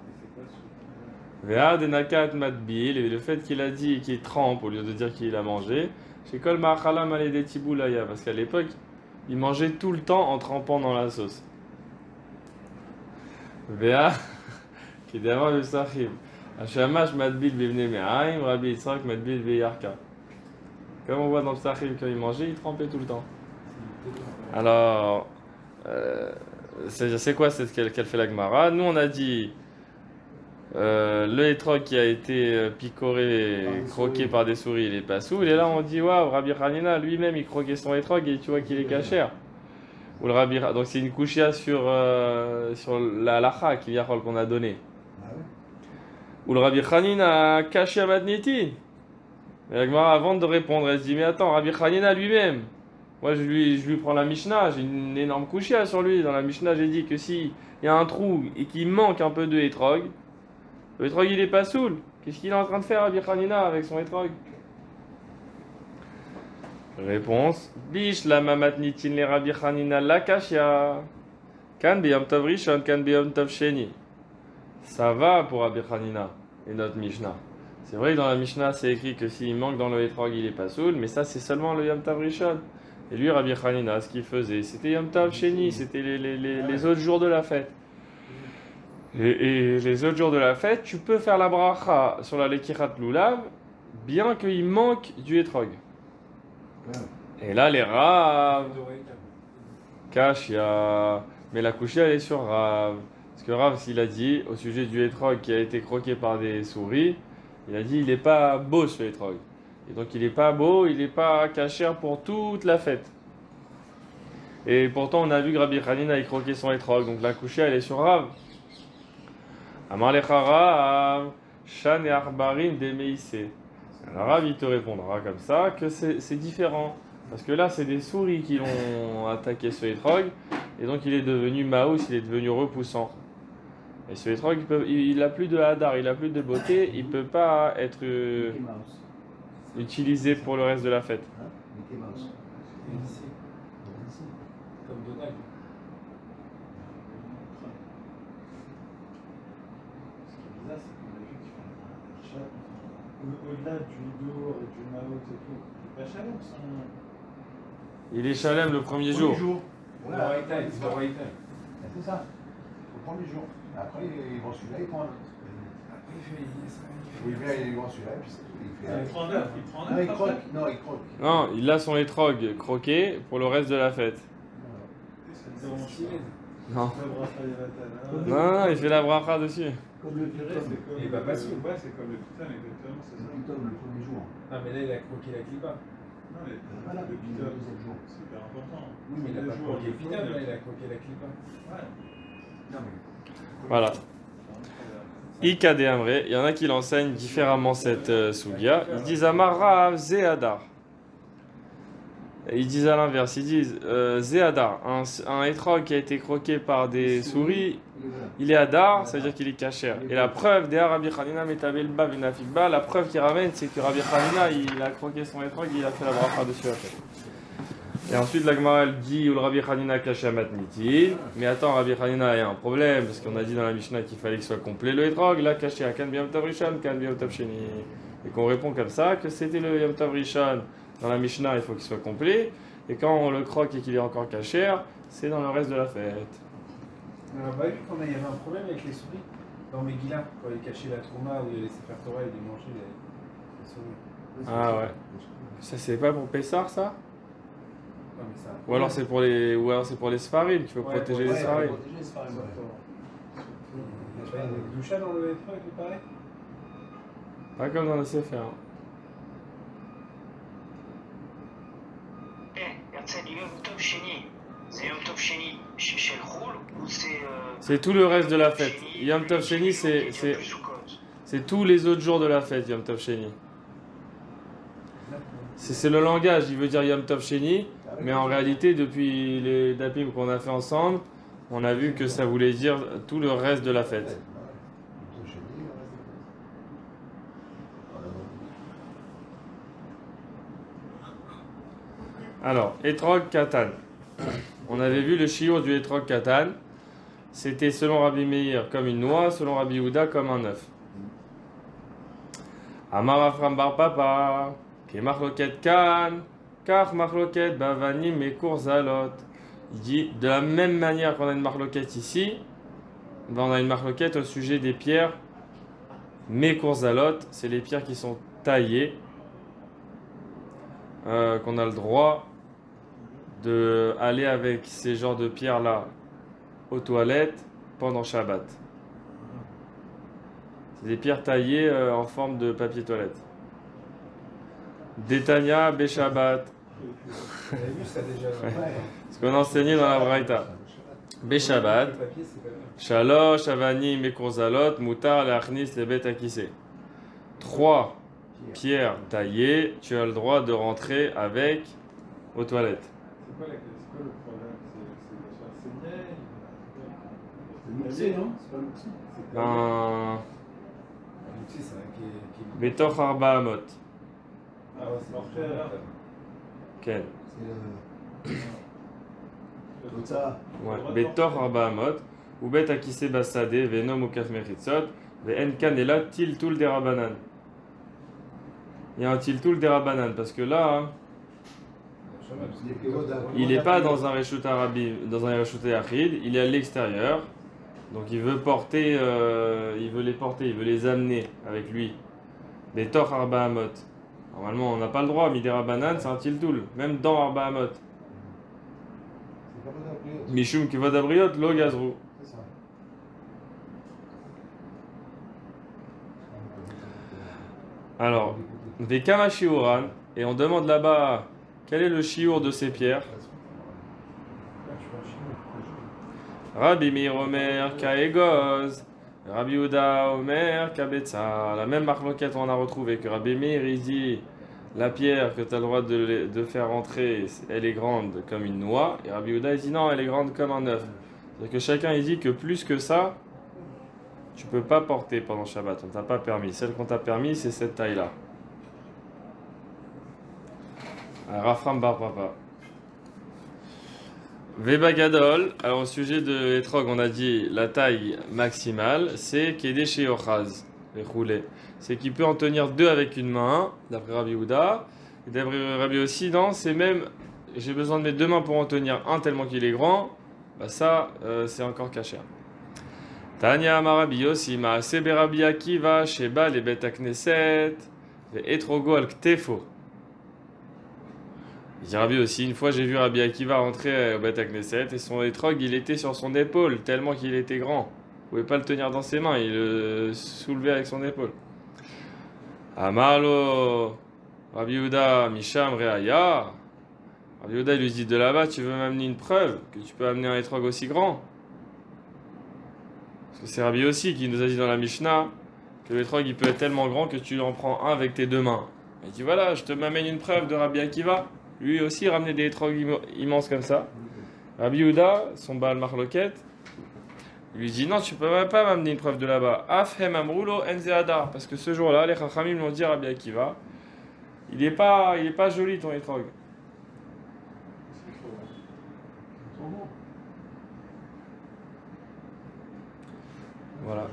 Vea denakat matbil, et le fait qu'il a dit qu'il trempe au lieu de dire qu'il a mangé. Chez Kol Ma'achala Malede Tiboulaya, parce qu'à l'époque, il mangeait tout le temps en trempant dans la sauce. Vea, qui est d'abord le Sahib. Hashamash Madbil Bivne Me'aim, Rabbi Yitzhak Madbil Beyarka. Comme on voit dans le Sahib, quand il mangeait, il trempait tout le temps. Alors, c'est quoi qu'elle fait la Gemara? Nous, on a dit. Le étrog qui a été picoré, croqué par des souris, il est pas soul. Et là, on dit waouh, Rabbi Hanina lui-même il croquait son étrog et tu vois qu'il est cachère. Ou le Rabbi, donc c'est une kushia sur la halacha qu'on a donnée. Ou le Rabbi Hanina caché à Matniti. Mais la Gemara, avant de répondre, elle se dit mais attends, Rabbi Hanina lui-même. Moi, je lui prends la Mishnah, j'ai une énorme kushia sur lui. Dans la Mishnah, j'ai dit que s'il y a un trou et qu'il manque un peu de étrog, le étrog il est pas soul. Qu'est-ce qu'il est en train de faire Rabbi Hanina avec son étrog? Réponse. Bish la mamatnitin le Rabbi Hanina la kashya. Kan biyam tov rishon, kan biyam tov sheni. Ça va pour Rabbi Hanina et notre Mishnah. C'est vrai que dans la Mishnah c'est écrit que s'il manque dans le étrog il est pas soul, mais ça c'est seulement le yom tov rishon. Et lui Rabbi Hanina ce qu'il faisait c'était yom tov sheni, c'était les autres jours de la fête. Et les autres jours de la fête, tu peux faire la bracha sur la lekirat lulav, bien qu'il manque du étrog. Et là, les Rav, Kashia, mais la kushia elle est sur Rav. Parce que Rav, s'il a dit, au sujet du étrog qui a été croqué par des souris, il a dit il n'est pas beau ce étrog. Et donc il n'est pas beau, il n'est pas cachère pour toute la fête. Et pourtant, on a vu que Rabbi Hanina a croqué son étrog, donc la kushia elle est sur Rav. Amar lecharav, shan et arbarim demeisse. Alors Rav il te répondra comme ça que c'est différent. Parce que là c'est des souris qui l'ont attaqué ce étrog. Et donc il est devenu maous, il est devenu repoussant. Et ce étrog il a plus de hadar, il a plus de beauté, il peut pas être utilisé pour le reste de la fête. Comme Donald. Au-delà du dos et du maot et tout, il est pas chalem ça. Il est chalem le premier jour. Voilà. C'est ça. Le premier jour. Après, ils vont celui-là, ils prend un autre. Après, il Oui, bien, ils vont celui-là, puis c'est tout. Il prend neuf, il prend Non, neuf. il croque. Non, il croque. Non, il a son étrog croqué pour le reste de la fête. Non. Non, il fait la bracha dessus. Comme le putain. Il va pas sous. Ouais, c'est comme le piton, exactement, c'est ça. Le putain, le premier jour. Ah, mais là, il a croqué la clipa. Non, mais Voilà, le le piton, deuxième jour. c'est super important. Oui, mais Il a il pas a croqué le piton, là, il a croqué la clipa. Ouais. Non, mais. Voilà. Ika de Amre, il y en a qui l'enseignent différemment cette sugia. Ils disent Amarav Zéadar. Et ils disent à l'inverse, ils disent Zéadar, un étrog qui a été croqué par des souris, il est Hadar, ça veut dire qu'il est cachère. Et la preuve de Rabbi Hanina metabel ba venafik ba, la preuve qu'il ramène, c'est que Rabbi Hanina il a croqué son étrog et il a fait la bracha dessus après. Et ensuite la Gemara elle dit ou le Rabbi Hanina caché à matniti. Mais attends, Rabbi Hanina il y a un problème parce qu'on a dit dans la Mishnah qu'il fallait qu'il soit complet le étrog, là caché à kan biyam tov rishon, kan biyam tov sheni. Et qu'on répond comme ça que c'était le yom tov rishon. Dans la Mishnah il faut qu'il soit complet. Et quand on le croque et qu'il est encore cachère, c'est dans le reste de la fête. On a pas vu qu'il y avait un problème avec les souris dans Megillah, quand il cachait la trauma où il y avait Sefer Torah et il mangeait les souris. Ah ouais. Ça c'est pas pour Pessar ça? Non, mais ça... Ou alors c'est pour les Sfarim, tu veux Ouais, protéger ouais, les Sfarim. protéger les Sfarim, ouais. Il n'y a pas une doucha dans le Etrog qui paraît? Pas comme dans le Sefer. Hein. C'est Yom Tov Sheni. C'est Yom Tov Sheni chez le Roule ou c'est. C'est tout le reste de la fête. Yom Tov Sheni, c'est tous les autres jours de la fête, Yom Tov Sheni. C'est le langage, il veut dire Yom Tov Sheni, mais en réalité, depuis les dapim qu'on a fait ensemble, on a vu que ça voulait dire tout le reste de la fête. Alors, Etrog Katan. On avait vu le shiur du Etrog Katan. C'était selon Rabbi Meir comme une noix, selon Rabbi Yehuda comme un œuf. Amar Afram Bar Papa, Ke Machloket Kan, Kach Machloket Bavanim et Kurzalot. Il dit, de la même manière qu'on a une Machloket ici, ben on a une Machloket au sujet des pierres Mekurzalot, c'est les pierres qui sont taillées, qu'on a le droit d'aller avec ces genres de pierres-là aux toilettes pendant Shabbat. C'est des pierres taillées en forme de papier toilette. Detania Beshabbat. Vous avez vu ça déjà? Ce qu'on a enseigné dans la Braïta. Beshabbat. Shalosh Avani Mekurzalot Mutar Leachnis Lebet Akise. 3 pierres taillées, tu as le droit de rentrer avec aux toilettes. C'est quoi le problème? C'est le mouxé, non? C'est pas le mouxé. Ben. C'est ça qui est... Betoch Arba Amot. Ah ouais, c'est l'enfer. Ken. C'est le... Tout ça. Ouais. Betoch Arba Amot. Ou Bet Akise Basade, Venom ou Kaf Mechitzot, Ve Enkan et là, Tiltul Derabanan. Il y a un Tiltul Derabanan parce que là, hein, il n'est pas dans un Reshut Arabi, dans un Reshut Yachid, il est à l'extérieur. Donc il veut porter, il veut les amener avec lui. Des Tor Arba Amot. Normalement, on n'a pas le droit, mais des Rabanan, c'est un Tiltul, même dans Arba Amot. Mishum Kivod Abriot, Lo Gazru. C'est ça. Alors, Vekama Shiuran, et on demande là-bas quel est le shiur de ces pierres. Rabbi Meir Omer Kaegoz, Rabbi Yehuda Omer Kabetza. La même marloquette on a retrouvé que Rabbi Meir il dit la pierre que tu as le droit de faire rentrer, elle est grande comme une noix, et Rabbi Yehuda il dit non, elle est grande comme un œuf. C'est-à-dire que chacun il dit que plus que ça, tu peux pas porter pendant Shabbat, on t'a pas permis. Celle qu'on t'a permis, c'est cette taille-là. Rafram Bar Papa. Veba Gadol, alors au sujet de Etrog, on a dit la taille maximale, c'est Kedesh et Ochaz, les roulés. C'est qu'il peut en tenir 2 avec une main, d'après Rabbi Yehuda. Et d'après Rabbi aussi, non, c'est même, j'ai besoin de mes 2 mains pour en tenir un tellement qu'il est grand, bah ça, c'est encore caché. Tanya Amarabi Yossi, Maase Berabi Akiva, Sheba, les Bet Knesset, et Etrogo al Ktefo. Il dit Rabbi aussi, une fois j'ai vu Rabbi Akiva rentrer au Bet Knesset et son étrog il était sur son épaule tellement qu'il était grand. Il ne pouvait pas le tenir dans ses mains, il le soulevait avec son épaule. Amarlo, Rabbi Yehuda, Misham Reaya. Rabbi Yehuda lui dit de là-bas, tu veux m'amener une preuve que tu peux amener un étrog aussi grand? Parce que c'est Rabbi aussi qui nous a dit dans la Mishnah que l'étrog il peut être tellement grand que tu en prends un avec tes 2 mains. Il dit voilà, je te m'amène une preuve de Rabbi Akiva. Lui aussi ramenait des étrogs immenses comme ça. Rabbi Yehuda, son Baal Marloket, il lui dit non, tu peux même pas m'amener une preuve de là-bas. Afhem Amrulo Enzeadar. Parce que ce jour-là, les Chachamim l'ont dit à Rabbi Akiva, il est pas joli ton étrog. Voilà.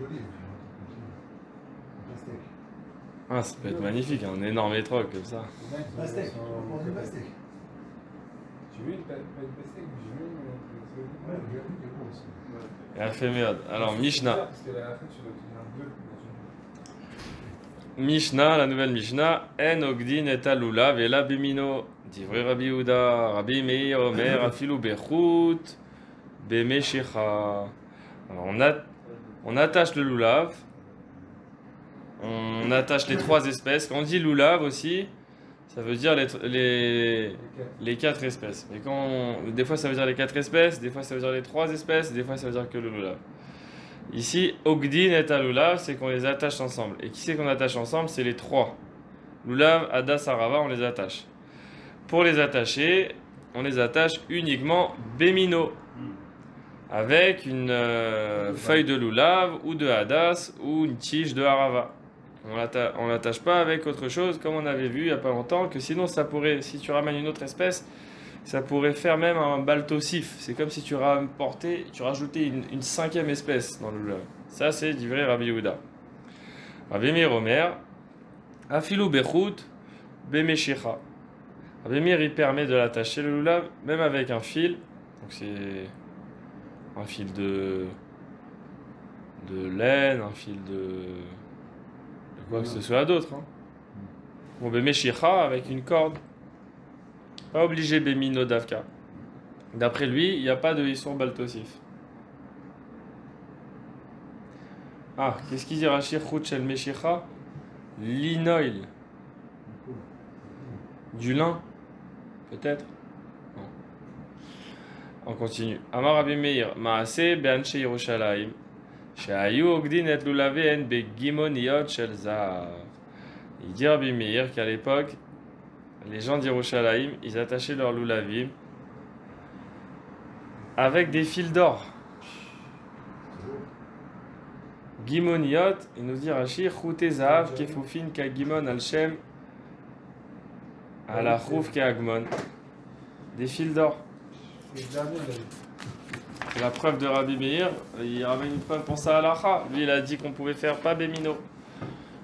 Ah, ça peut être magnifique, un énorme étrog comme ça. Pastèque, on prend du pastèque. Tu J'ai vu une pâte baissée, j'ai vu une. Ouais, j'ai vu des mots aussi. Elle a fait merde. Alors, Mishnah. Parce qu'à la fin, tu dois tenir deux. Mishnah, la nouvelle Mishnah. En ogdin et alula vela bimino. Divrei Rabbi Yehuda, Rabbi Meir, Omer, afilu bechut, bemeshecha. Alors, on attache le loulav. On attache les trois espèces. Quand on dit loulav aussi, ça veut dire les quatre espèces. Et des fois ça veut dire les quatre espèces, des fois ça veut dire les trois espèces, des fois ça veut dire que le loulav. Ici, ogdin et alulav, c'est qu'on les attache ensemble. Et qui c'est qu'on attache ensemble? C'est les trois. Loulav, hadas, arava, on les attache. Pour les attacher, on les attache uniquement bémino. Avec une feuille de loulav ou de hadas ou une tige de harava. On l'attache pas avec autre chose, comme on avait vu il n'y a pas longtemps, que sinon ça pourrait, si tu ramènes une autre espèce, ça pourrait faire même un baltosif. C'est comme si tu rajoutais une cinquième espèce dans le loulav. Ça c'est divrei Rabbi Yehuda. Rabbi Meir Omer, afilu bechut bemeshecha. Rabbi Meir il permet de l'attacher le loulav même avec un fil. Donc c'est un fil de laine, un fil de quoi que ce soit d'autre. Hein. Bon, bemeshecha avec une corde. Pas obligé bémino davka. D'après lui, il n'y a pas de issour baltosif. Ah, qu'est-ce qu'il dit Rachir Chut shel meshecha? Linoil. Du lin? Peut-être? Non. On continue. Amar Rabbi Meir, Maaseh be'anshe Yerushalayim. Shehayu ogdin et lulaven begimoniot shel zahav. Il dit Rabbi Meir qu'à l'époque, les gens d'Yerushalayim, ils attachaient leurs lulavim avec des fils d'or. Gimoniot, il nous dit Rashi, Chute zahav kefufin ka gimon al shem ala chouf ka agmon. Des fils d'or. C'est le dernier, là. La preuve de Rabbi Meir, il ramène une preuve pour ça à l'Acha. Lui, il a dit qu'on pouvait faire pas Bémino.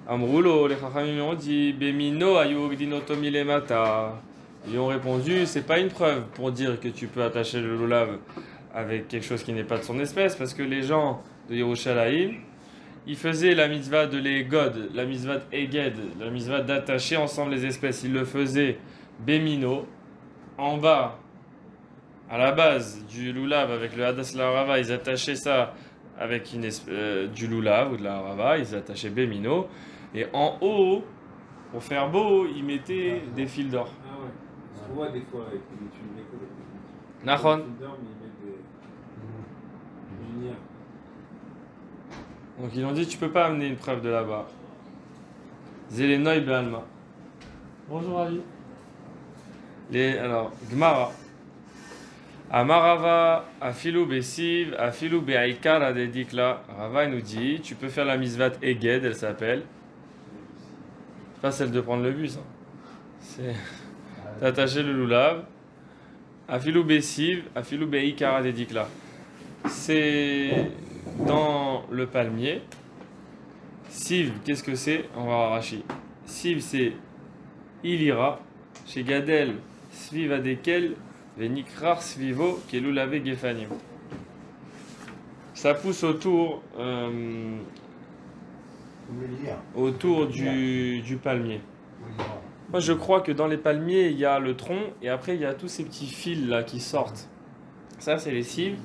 Amroulo, les Chachamim ont dit Bémino ayu ogdinotomi lemata. Ils ont répondu c'est pas une preuve pour dire que tu peux attacher le loulav avec quelque chose qui n'est pas de son espèce, parce que les gens de Yerushalayim, ils faisaient la mitzvah de l'égod, la mitzvah d'eged, la mitzvah d'attacher ensemble les espèces. Ils le faisaient Bémino, en bas. À la base du loulav avec le hadas la harava, ils attachaient ça avec du loulav ou de la harava, ils attachaient bémino, et en haut, pour faire beau, ils mettaient des fils d'or. Ah ouais. On voit des fois avec les études de l'école. Nachon. Ils mettent des lumières. Donc ils ont dit tu peux pas amener une preuve de là-bas. Zelenoy be'alma. Bonjour Ali. Alors, Gmara. Amarava, afilu besiv, afilu be'aikar adedikla. Rava il nous dit, tu peux faire la misvat eged, elle s'appelle. C'est pas celle de prendre le bus. Hein. C'est d'attacher le loulav. Afilu besiv, afilu be'aikar adedikla. C'est dans le palmier. Siv, qu'est-ce que c'est? On va voir Rashi. Siv, c'est il ira. Chez Gadel, sviv adekel. Venikrar svivo kelulavé gefanim. Ça pousse autour du palmier. Moi je crois que dans les palmiers il y a le tronc et après il y a tous ces petits fils là qui sortent. Ça c'est les cives.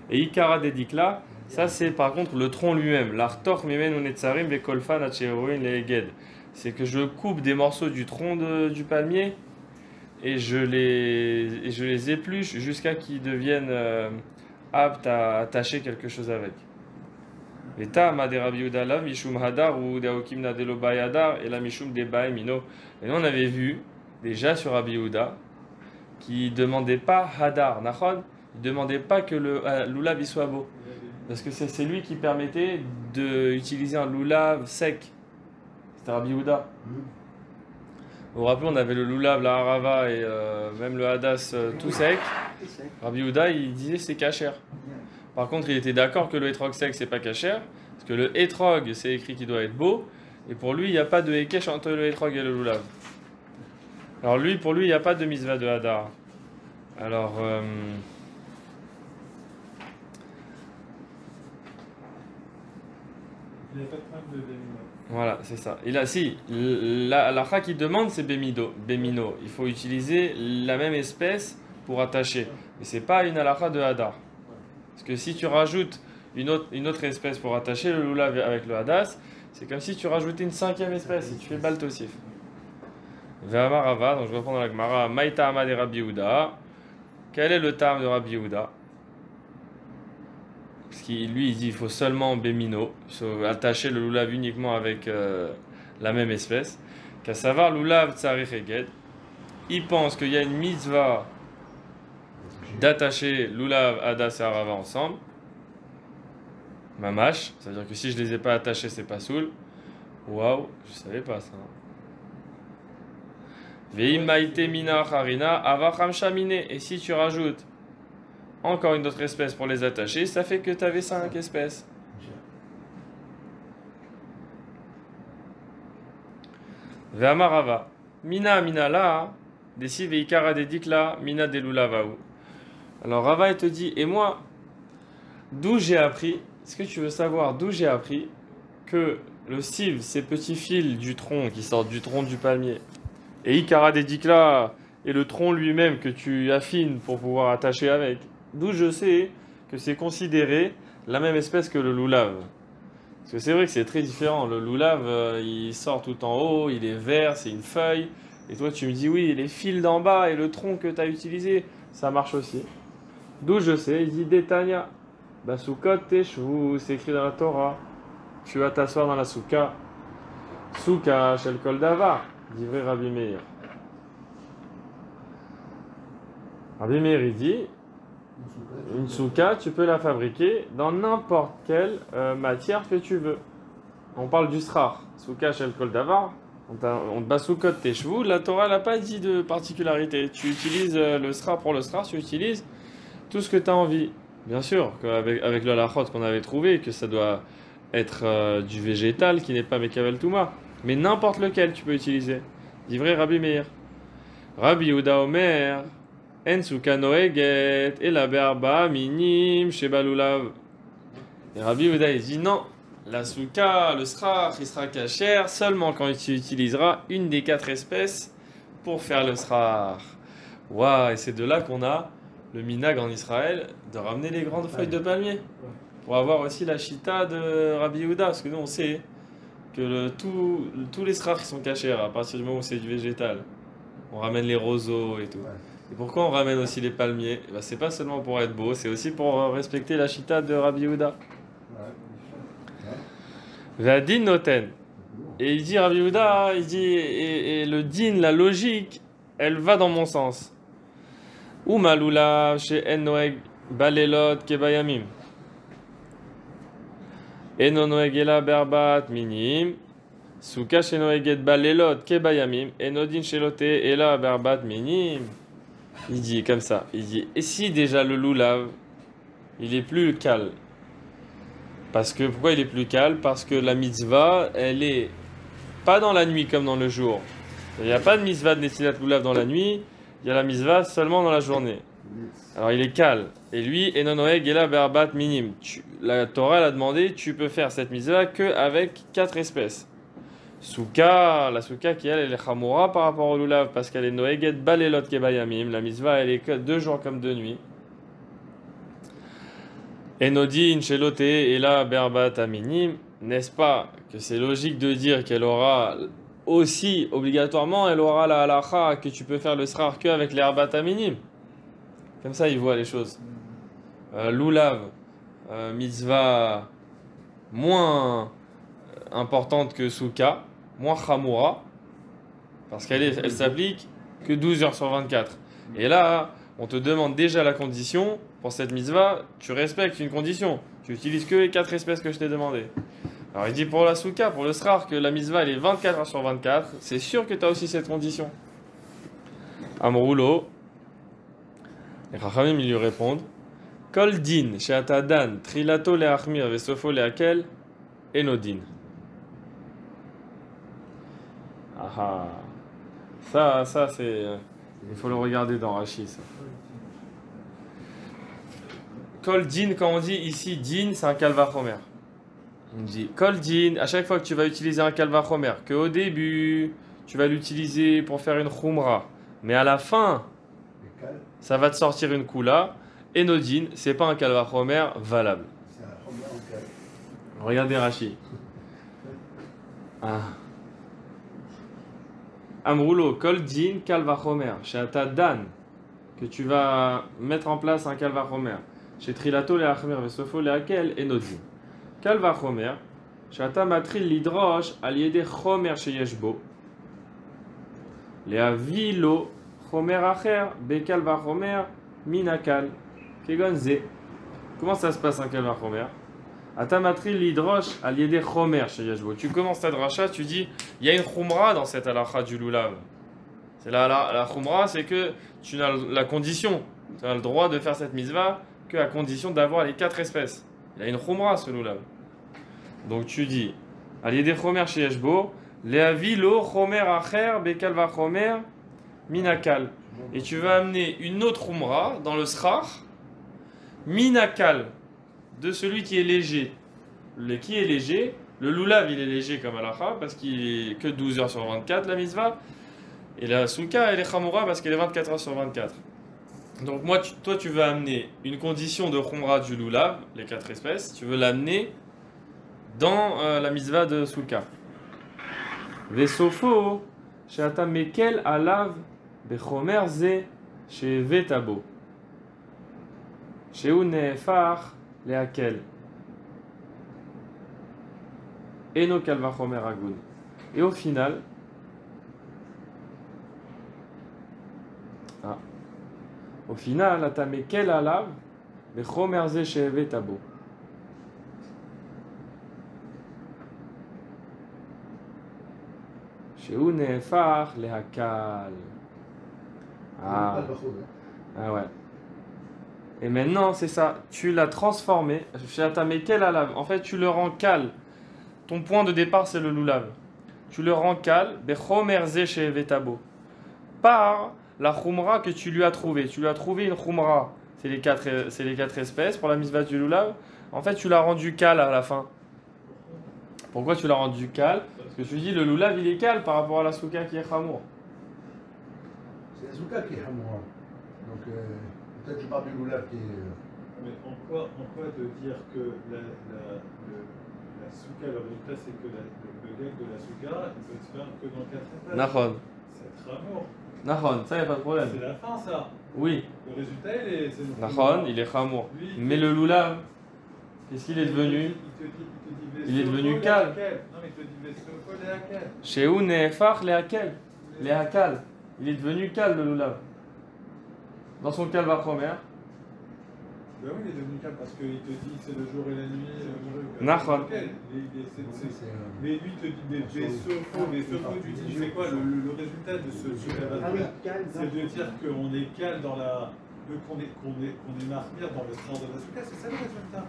Et Ikara dedikla, ça c'est par contre le tronc lui-même. L'artor mimen unetzarim vekolfan acheroin leeged. C'est que je coupe des morceaux du tronc du palmier. Et je les épluche jusqu'à qu'ils deviennent aptes à attacher quelque chose avec. Et ta ma de Rabbi Yehuda la mishum hadar ou deokim na delo bayadar et la mishum de bay mino. Et nous on avait vu déjà sur Rabbi Yehuda qui demandait pas hadar, nachon, il demandait pas que le loulav il soit beau, parce que c'est lui qui permettait d'utiliser un loulav sec. C'était Rabbi Yehuda. Vous vous rappelez, on avait le loulav, la harava et même le hadas tout sec. Rabbi Yehuda, il disait c'est kasher. Par contre, il était d'accord que le hétrog sec, c'est pas kasher, parce que le hétrog, c'est écrit qu'il doit être beau, et pour lui, il n'y a pas de hekesh entre le hétrog et le loulav. Alors lui, pour lui, il n'y a pas de misva de hadar. Alors, Il n'y a pas de problème de Bémino. voilà, c'est ça. Et là, si, la halakha qui demande, c'est bémino. Il faut utiliser la même espèce pour attacher. Mais c'est pas une halakha de hadar. Parce que si tu rajoutes une autre espèce pour attacher le lulav avec le hadas, c'est comme si tu rajoutais une 5e espèce et tu fais baltosif. Ve'amarava, donc je reprends dans la Gemara, Maïta Amad et Rabbi Yehuda. Quel est le terme de Rabbi Yehuda? Parce qu'il lui il dit il faut seulement bémino, il faut attacher le lulav uniquement avec la même espèce. Qu'à savoir lulav tsarich eged, il pense qu'il y a une mitzvah d'attacher lulav, hadas et arava ensemble. Mamash, ça veut dire que si je les ai pas attachés, c'est pas soul. Waouh, je savais pas ça. Veim maïte mina harina avacham shamine. Et si tu rajoutes encore une autre espèce pour les attacher, ça fait que tu avais 5 espèces. Ve'amarava. Mina la. Desi veikara dedikla mina delulavaou. Alors Rava il te dit, et moi, d'où j'ai appris, est-ce que tu veux savoir d'où j'ai appris que le siv, ces petits fils du tronc qui sortent du tronc du palmier, et ikara dedikla, et le tronc lui-même que tu affines pour pouvoir attacher avec, d'où je sais que c'est considéré la même espèce que le lulav. Parce que c'est vrai que c'est très différent. Le lulav, il sort tout en haut, il est vert, c'est une feuille. Et toi, tu me dis, oui, les fils d'en bas et le tronc que tu as utilisé, ça marche aussi. D'où je sais, il dit Détania. Basukot Teshvu, c'est écrit dans la Torah. Tu vas t'asseoir dans la souka. Souka, shel kol davar, dit vrai Rabbi Meir. Rabbi Meir, il dit, une souka, tu peux la fabriquer dans n'importe quelle matière que tu veux. On parle du srar. Souka, shel kol davar. On te basukot teshvu. La Torah n'a pas dit de particularité. Tu utilises le srar pour le srar, tu utilises tout ce que tu as envie. Bien sûr, avec le halachot qu'on avait trouvé, que ça doit être du végétal qui n'est pas mekavel touma. Mais n'importe lequel tu peux utiliser. Dit vrai Rabbi Meir. Rabbi Yehuda Omer, en souka noeget, et la berba minim sheba lulav. Et Rabbi Yehuda il dit non, la souka, le srar, il sera kasher seulement quand tu utiliseras une des 4 espèces pour faire le srar. Waouh, et c'est de là qu'on a le minag en Israël de ramener les grandes feuilles de palmier. Pour avoir aussi la chita de Rabbi Yehuda, parce que nous on sait que tous les srars qui sont cachés à partir du moment où c'est du végétal. On ramène les roseaux et tout. Et pourquoi on ramène aussi les palmiers? Ben, c'est pas seulement pour être beau, c'est aussi pour respecter la chita de Rabbi Yehuda. Vadin noten. Et il dit Rabbi Yehuda, il dit et le din, la logique, elle va dans mon sens. Ou malula chez en noeg balelot kebayamim. Eno noegela berbat minim. Souka chez noeget balelot kebayamim. Enodin shelote ela berbat minim. Il dit comme ça. Il dit et si déjà le lulav, il est plus calme. Parce que pourquoi il est plus calme? Parce que la mitzvah, elle est pas dans la nuit comme dans le jour. Il n'y a pas de mitzvah de netilat lulav dans la nuit. Il y a la mitzvah seulement dans la journée. Alors il est calme. Et lui, enonoeg ela berbat minim. La Torah elle a demandé, tu peux faire cette mitzvah qu'avec 4 espèces. Souka, la souka qui elle est chamoura par rapport au lulav parce qu'elle est noeget balelot kebayamim. La mitzvah elle est que 2 jours comme 2 nuits. Enodin shelote ela berbat aminim. N'est-ce pas que c'est logique de dire qu'elle aura aussi, obligatoirement, elle aura la halakha que tu peux faire le srar qu'avec les arbat aminim. Comme ça, il voit les choses. Lulav, mitzvah moins importante que souka, moins chamoura, parce qu'elle s'applique que 12 heures sur 24. Et là, on te demande déjà la condition. Pour cette mitzvah, tu respectes une condition. Tu utilises que les 4 espèces que je t'ai demandé. Alors il dit pour la souka, pour le srar, que la mitzvah elle est 24 heures sur 24, c'est sûr que tu as aussi cette condition. Amroulo, les Chachamim ils lui répondent Kol din, she'atadan, trilato le'achmir, vesofo le'akel, enodin. Ah, ça c'est. Il faut le regarder dans Rashi, ça. Kol din, quand on dit ici din, c'est un kalvachomer. On dit Kol din, à chaque fois que tu vas utiliser un kalvachomer, qu'au début, tu vas l'utiliser pour faire une khumra, mais à la fin, Les cales, ça va te sortir une kula. Et no din, c'est pas un kalvachomer valable. c'est un premier en cale. Regardez Rashi. Ah. Amroulo, kol din, kalvachomer. Chez Ata dan, que tu vas mettre en place un kalvachomer. Chez Trilato, le achmer, vesofo, le hakel, et no din. Kalvachomer. Chez Ata matril lidrosh, aliede chomer chez yeshbo. Le avilo, chomer acher, be kalvachomer, minakal. Kegonze. Comment ça se passe un kalvachomer? Atamatri l'hydroche à l'idée chomer chez Yashbo. Tu commences ta dracha, tu dis il y a une khumra dans cette halakha du lulav. C'est la khumra, c'est que tu n'as la condition, tu as le droit de faire cette mitzvah que à condition d'avoir les 4 espèces. Il y a une khumra ce lulav. Donc tu dis à l'idée chomer chez Yashbo, leavi lo chomer acher bekalva chomer minakal. Et tu vas amener une autre khumra dans le srach minakal. De celui qui est léger. Qui est léger? Le lulav, il est léger comme halakha parce qu'il est que 12 heures sur 24, la mitzvah. Et la souka, elle est chamoura parce qu'elle est 24 heures sur 24. Donc toi, tu vas amener une condition de khumra du lulav, les 4 espèces, tu veux l'amener dans la mitzvah de souka. Vesofo, she'ata mekel alav bechomer ze shevetabo. She'u nefar Léaquel Eno kalvachomer agun. Et au final, atame kel alav bechomer ze shevet abo. Sheu nefar léakal. Ah ouais. Et maintenant, c'est ça, tu l'as transformé, en fait, tu le rends cal. Ton point de départ, c'est le lulav. Tu le rends cal, par la khumra que tu lui as trouvée. Tu lui as trouvé une khumra, c'est les quatre espèces pour la mitzvah du lulav. En fait, tu l'as rendu cal à la fin. Pourquoi tu l'as rendu cal? Parce que tu dis, le lulav, il est cal par rapport à la souka qui est chamour. C'est la souka qui est hamoura. Donc, peut-être que je parle du lulav qui est. Mais en quoi te dire que la souka, le résultat, c'est que le gag de la souka, il peut se faire que dans 4 étapes. Nahon. C'est très amour. Nahon, ça, il n'y a pas de problème. C'est la fin, ça. Oui. Le résultat, c'est. Nahon, il est chamour. Mais le lulav, qu'est-ce qu'il est devenu? Il est devenu cal. Non, mais il te dit Vesofo léaquel. Chez où nefar léaquel? Léakal. Il est devenu cal, le lulav. Dans son kalvachomer. Ben oui, il est devenu calme parce qu'il te dit c'est le jour et la nuit. Nahon. Mais lui te dit des Vesofo, tu dis c'est quoi le résultat de ce kalvachomer? C'est de dire qu'on est cal dans la. Qu'on est marmire dans le sens de la souka, c'est ça le résultat.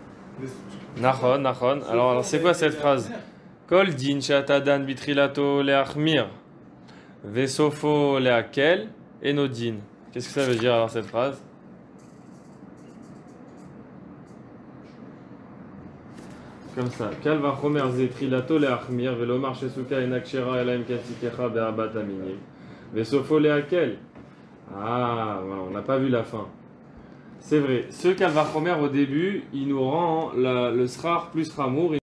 Nahon. Alors c'est quoi cette phrase? Kol din shatadan bitrilato leachmir. Vesofo leakel enodin. Qu'est-ce que ça veut dire alors cette phrase? Comme ça. Kal vachomer zetrilato leachmir velomar shesuka enakshera elaim katikecha be'abat aminim. Vesofo leakel. Ah, voilà, on n'a pas vu la fin. C'est vrai. Ce kalvachomer au début, il nous rend le srar plus ramour.